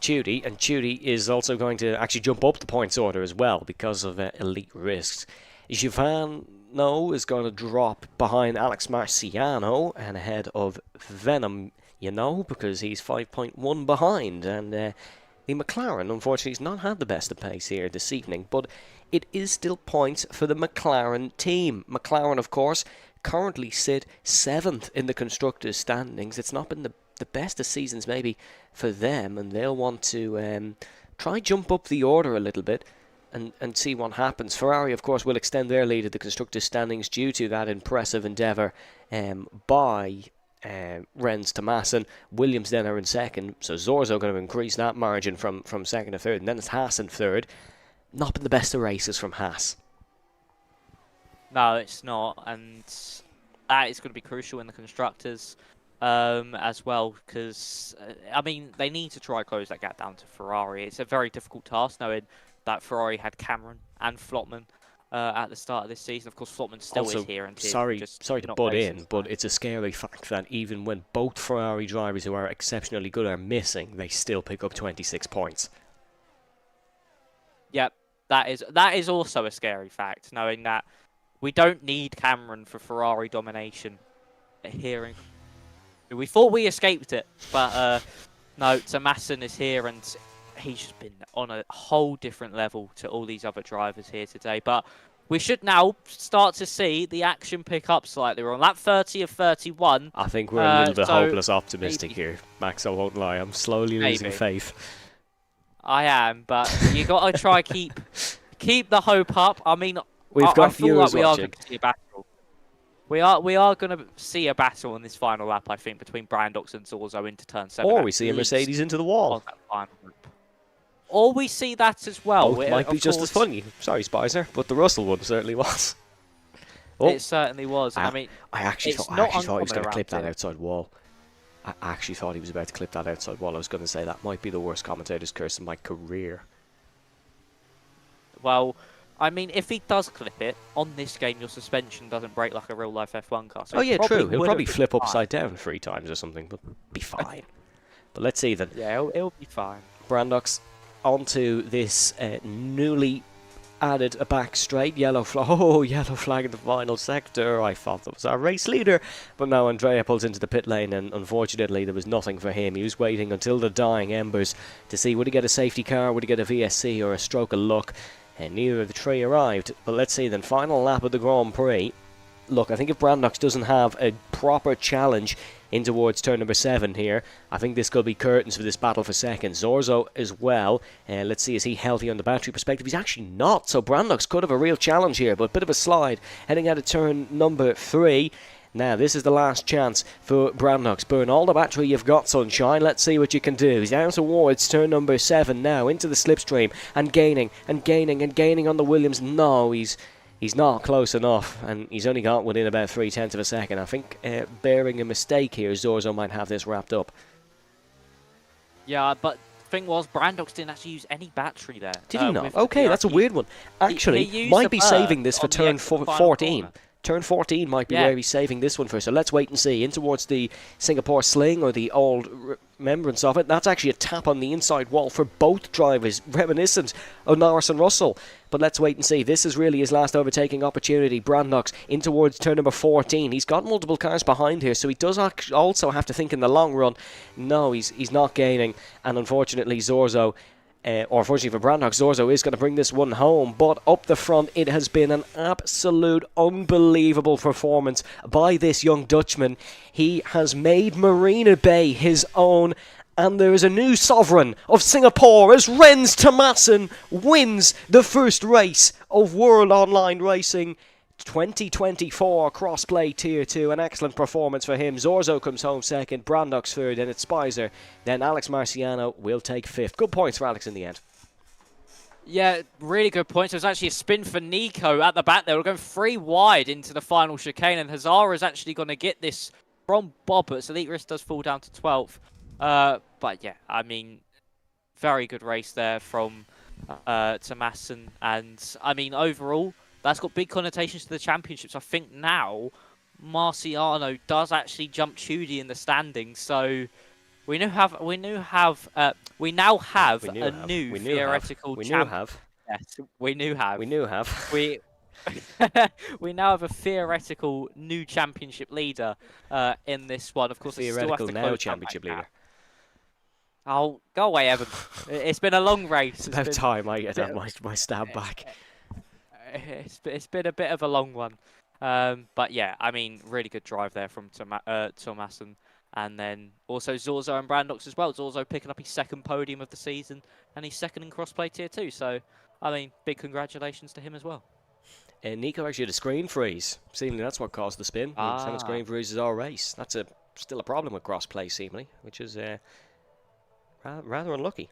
Judy, and Judy is also going to actually jump up the points order as well because of elite risks. Giovanno is going to drop behind Alex Marciano and ahead of Venom, because he's 5.1 behind. And the McLaren, unfortunately, has not had the best of pace here this evening, but it is still points for the McLaren team. McLaren, of course, currently sit 7th in the Constructors' standings. It's not been the best of seasons maybe for them, and they'll want to try jump up the order a little bit and see what happens. Ferrari, of course, will extend their lead at the Constructors' standings due to that impressive endeavour by Rennes to Masson. Williams then are in second, so Zorzo going to increase that margin from second to third, and then it's Haas in third. Not been the best of races from Haas. No, it's not, and that is going to be crucial in the Constructors as well, because, I mean, they need to try close that gap down to Ferrari. It's a very difficult task, knowing that Ferrari had Cameron and Flotman at the start of this season. Of course, Flotman still is here. And sorry to butt in, but it's a scary fact that even when both Ferrari drivers who are exceptionally good are missing, they still pick up 26 points. Yep, that is also a scary fact, knowing that we don't need Cameron for Ferrari domination here. We thought we escaped it, but no, Masson is here, and he's just been on a whole different level to all these other drivers here today. But we should now start to see the action pick up slightly. We're on lap 30 of 31. I think we're a little bit hopeless optimistic here, Max. I won't lie. I'm slowly losing faith. I am, but you got to try keep the hope up. I mean, I feel like we are going to see a battle. We are going to see a battle in this final lap, I think, between Brandox and Zorzo into turn 7. Or we see a Mercedes into the wall. Or we see that as well. Both might be just as funny. Sorry, Spicer, but the Russell one certainly was. Oh, it certainly was. I mean, I actually thought he was going to clip that outside wall. I actually thought he was about to clip that outside wall. I was going to say that might be the worst commentator's curse in my career. Well, I mean, if he does clip it, on this game your suspension doesn't break like a real-life F1 car. So yeah, true. He'll probably flip upside down 3 times or something, but be fine. But let's see then. Yeah, it'll be fine. Brandox onto this newly added a back straight. Yellow flag. Oh, yellow flag in the final sector. I thought that was our race leader. But now Andrea pulls into the pit lane, and unfortunately there was nothing for him. He was waiting until the dying embers to see would he get a safety car, would he get a VSC or a stroke of luck. And neither of the three arrived. But let's see then, final lap of the Grand Prix. Look, I think if Brandox doesn't have a proper challenge in towards turn number 7 here, I think this could be curtains for this battle for second. Zorzo as well. Let's see, is he healthy on the battery perspective? He's actually not, so Brandox could have a real challenge here, but a bit of a slide heading out of turn number 3. Now, this is the last chance for Brandox. Burn all the battery you've got, Sunshine. Let's see what you can do. He's down towards turn number 7 now, into the slipstream, and gaining, and gaining, and gaining on the Williams. No, he's not close enough, and he's only got within about 0.3 of a second. I think, bearing a mistake here, Zorzo might have this wrapped up. Yeah, but the thing was, Brandox didn't actually use any battery there. Did he not? Okay, that's a weird one. Actually, he might be saving this for turn final 14. corner. Turn 14 might be where he's saving this one for. So let's wait and see. In towards the Singapore Sling, or the old remembrance of it. That's actually a tap on the inside wall for both drivers, reminiscent of Norris and Russell. But let's wait and see. This is really his last overtaking opportunity. Brandox in towards turn number 14. He's got multiple cars behind here, so he does also have to think in the long run. No, he's not gaining. And unfortunately, Zorzo... or unfortunately for Brandox, Zorzo is going to bring this one home. But up the front, it has been an absolute unbelievable performance by this young Dutchman. He has made Marina Bay his own. And there is a new sovereign of Singapore as Rens Thomassen wins the first race of World Online Racing 2024 Crossplay Tier 2. An excellent performance for him. Zorzo comes home second, Brandox third, then it's Spicer. Then Alex Marciano will take 5th. Good points for Alex in the end. Yeah, really good points. There was actually a spin for Nico at the back there. We're going 3 wide into the final chicane, and Hazara is actually going to get this from Bobbert, so the risk does fall down to 12th. But yeah, I mean, very good race there from Thomassen, and I mean, overall, that's got big connotations to the championships. I think now Marciano does actually jump Chudy in the standings, so we now have a new theoretical champion. Yes, we we now have a theoretical new championship leader in this one. Of course, Theoretical now championship leader. Oh, go away, Evan. It's been a long race. It's about time I get my stab back. It's been a bit of a long one. But yeah, I mean, really good drive there from Thomassen. And then also Zorzo and Brandox as well. Zorzo picking up his 2nd podium of the season and his 2nd in Crossplay Tier 2. So, I mean, big congratulations to him as well. Nico actually had a screen freeze. Seemingly that's what caused the spin. Seven screen freezes our race. That's still a problem with crossplay, seemingly, which is rather unlucky.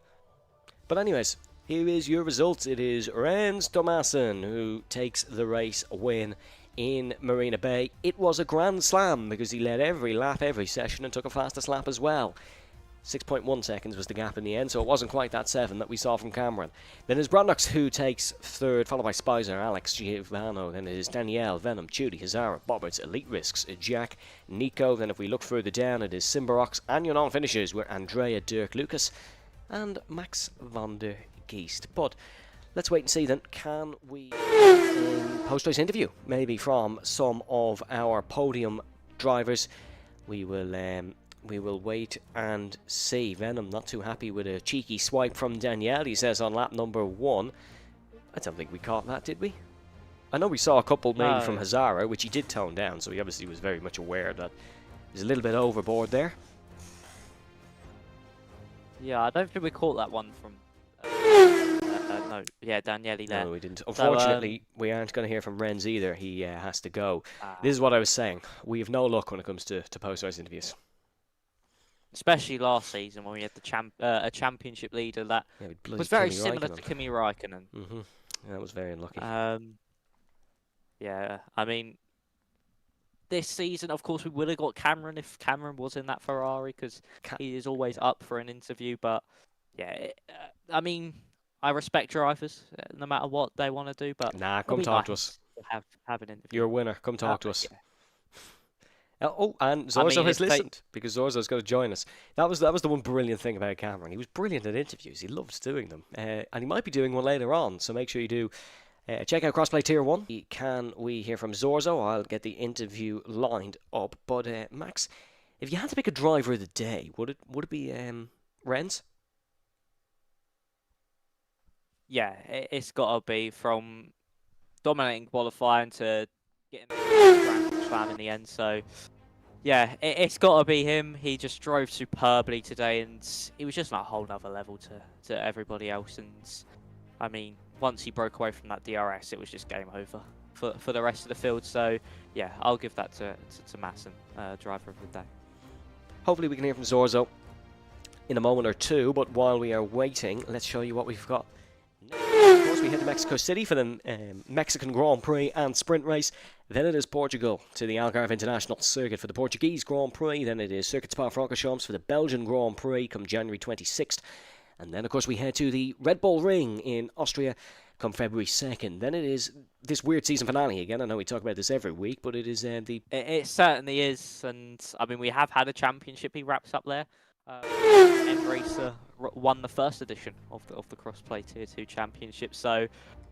But anyways, here is your results. It is Rens Thomassen who takes the race win in Marina Bay. It was a grand slam because he led every lap, every session, and took a fastest lap as well. 6.1 seconds was the gap in the end, so it wasn't quite that 7 that we saw from Cameron. Then it's Brandox who takes 3rd, followed by Spicer, Alex, Giovanno. Then it is Danielle, Venom, Chudy, Hazara, Bobberts, Elite Risks, Jack, Nico. Then if we look further down, it is Simbarox and your non-finishers were Andrea, Dirk, Lucas, and Max van der Geest. But let's wait and see then, can we post-race interview maybe from some of our podium drivers? We will wait and see. Venom not too happy with a cheeky swipe from Danielle, he says, on lap number 1. I don't think we caught that, did we? I know we saw a couple maybe from Hazara, which he did tone down, so he obviously was very much aware that he's a little bit overboard there. Yeah, I don't think we caught that one from... no, yeah, Daniele there. No, we didn't. Unfortunately, we aren't going to hear from Rens either. He has to go. This is what I was saying. We have no luck when it comes to post-race interviews. Especially last season when we had a championship leader that was very similar to Kimi Raikkonen. That was very unlucky. Yeah, I mean, this season, of course, we would have got Cameron if Cameron was in that Ferrari, because he is always up for an interview. But yeah, I mean, I respect drivers no matter what they want to do. But nah, come talk to us. Have an interview. You're a winner. Come talk to us. Yeah. Oh, and Zorzo has listened, because Zorzo's going to join us. That was the one brilliant thing about Cameron. He was brilliant at interviews. He loves doing them. And he might be doing one later on, so make sure you do Check out Crossplay Tier 1. Can we hear from Zorzo? I'll get the interview lined up. But Max, if you had to pick a driver of the day, would it be Renz? Yeah, it's got to be from dominating qualifying to getting the Grand Prix Slam in the end. So, yeah, it's got to be him. He just drove superbly today, and he was just on a whole nother level to everybody else. And I mean, once he broke away from that DRS, it was just game over for the rest of the field. So, yeah, I'll give that to Masson, driver of the day. Hopefully we can hear from Zorzo in a moment or two, but while we are waiting, let's show you what we've got. Of course, we head to Mexico City for the Mexican Grand Prix and sprint race. Then it is Portugal to the Algarve International Circuit for the Portuguese Grand Prix. Then it is Circuit Spa-Francorchamps for the Belgian Grand Prix come January 26th. And then, of course, we head to the Red Bull Ring in Austria come February 2nd. Then it is this weird season finale again. I know we talk about this every week, but it is the... It certainly is. And, I mean, we have had a championship he wraps up there. M-Racer won the first edition of the Crossplay Tier 2 Championship. So,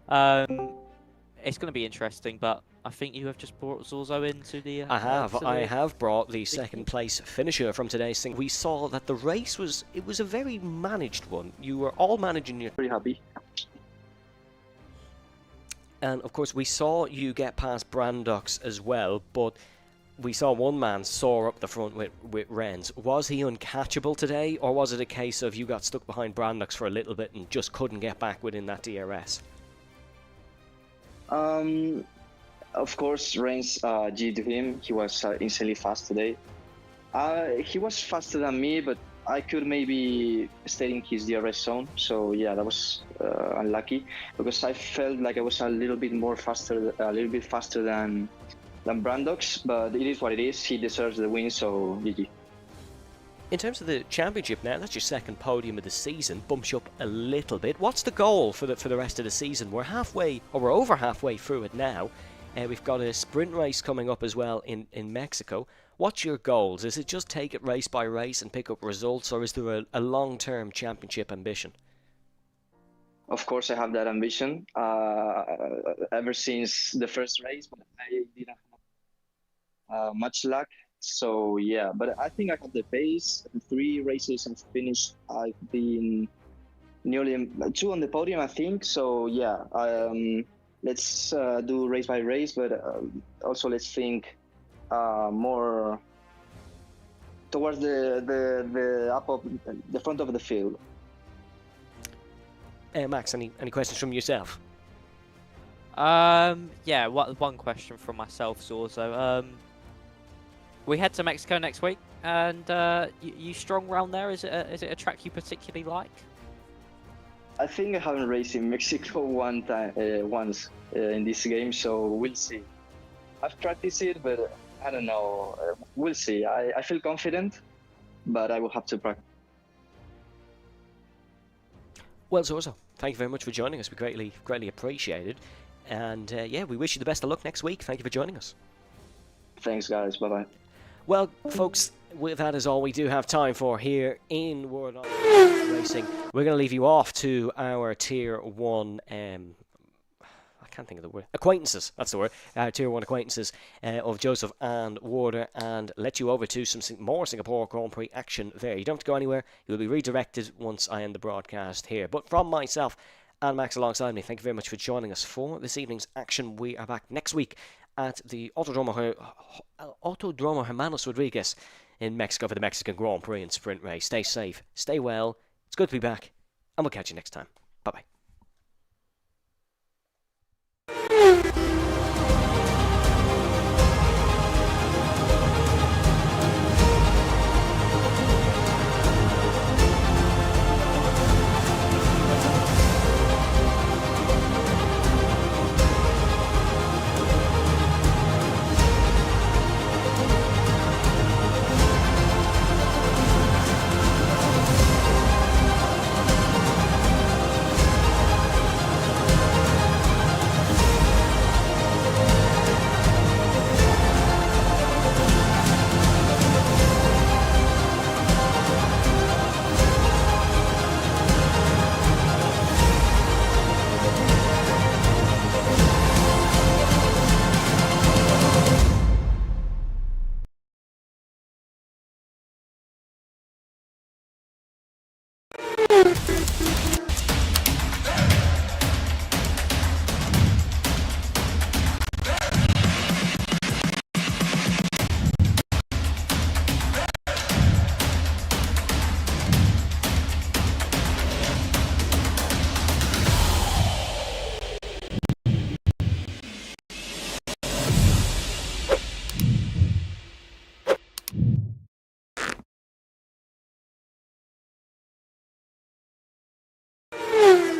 it's going to be interesting, but I think you have just brought Zorzo into the... I have brought the second place finisher from today's thing. We saw that the race was a very managed one. You were all managing your... Pretty happy. And of course we saw you get past Brandox as well, but we saw one man soar up the front with Renz. Was he uncatchable today, or was it a case of you got stuck behind Brandox for a little bit and just couldn't get back within that DRS? Of course, Reigns, G to him, he was insanely fast today. He was faster than me, but I could maybe stay in his DRS zone. So yeah, that was unlucky because I felt like I was a little bit faster than Brandox. But it is what it is. He deserves the win, so GG. In terms of the championship now, that's your second podium of the season, bumps you up a little bit. What's the goal for the rest of the season? We're over halfway through it now. We've got a sprint race coming up as well in Mexico. What's your goals? Is it just take it race by race and pick up results, or is there a long-term championship ambition? Of course, I have that ambition ever since the first race, but I didn't have much luck. So yeah, but I think I have the pace. 3 races I've finished. I've been nearly 2 on the podium, I think. So yeah, let's do race by race, but also let's think more towards the front of the field. Max, any questions from yourself? Yeah, one question from myself, Zorzo. We head to Mexico next week, and you strong round there. Is it a track you particularly like? I think I haven't raced in Mexico once in this game, so we'll see. I've practiced it, but I don't know. We'll see. I feel confident, but I will have to practice. Well, Zorzo, thank you very much for joining us. We greatly appreciate it. And yeah, we wish you the best of luck next week. Thank you for joining us. Thanks, guys. Bye-bye. Well, folks, that is all we do have time for here in World Racing. We're going to leave you off to our Tier 1... I can't think of the word. Acquaintances, that's the word. Tier 1 acquaintances of Joseph and Warder, and let you over to some more Singapore Grand Prix action there. You don't have to go anywhere. You will be redirected once I end the broadcast here. But from myself and Max alongside me, thank you very much for joining us for this evening's action. We are back next week at the Autodromo Hermanos Rodriguez in Mexico for the Mexican Grand Prix and sprint race. Stay safe, stay well. It's good to be back, and we'll catch you next time. Bye-bye. Bye.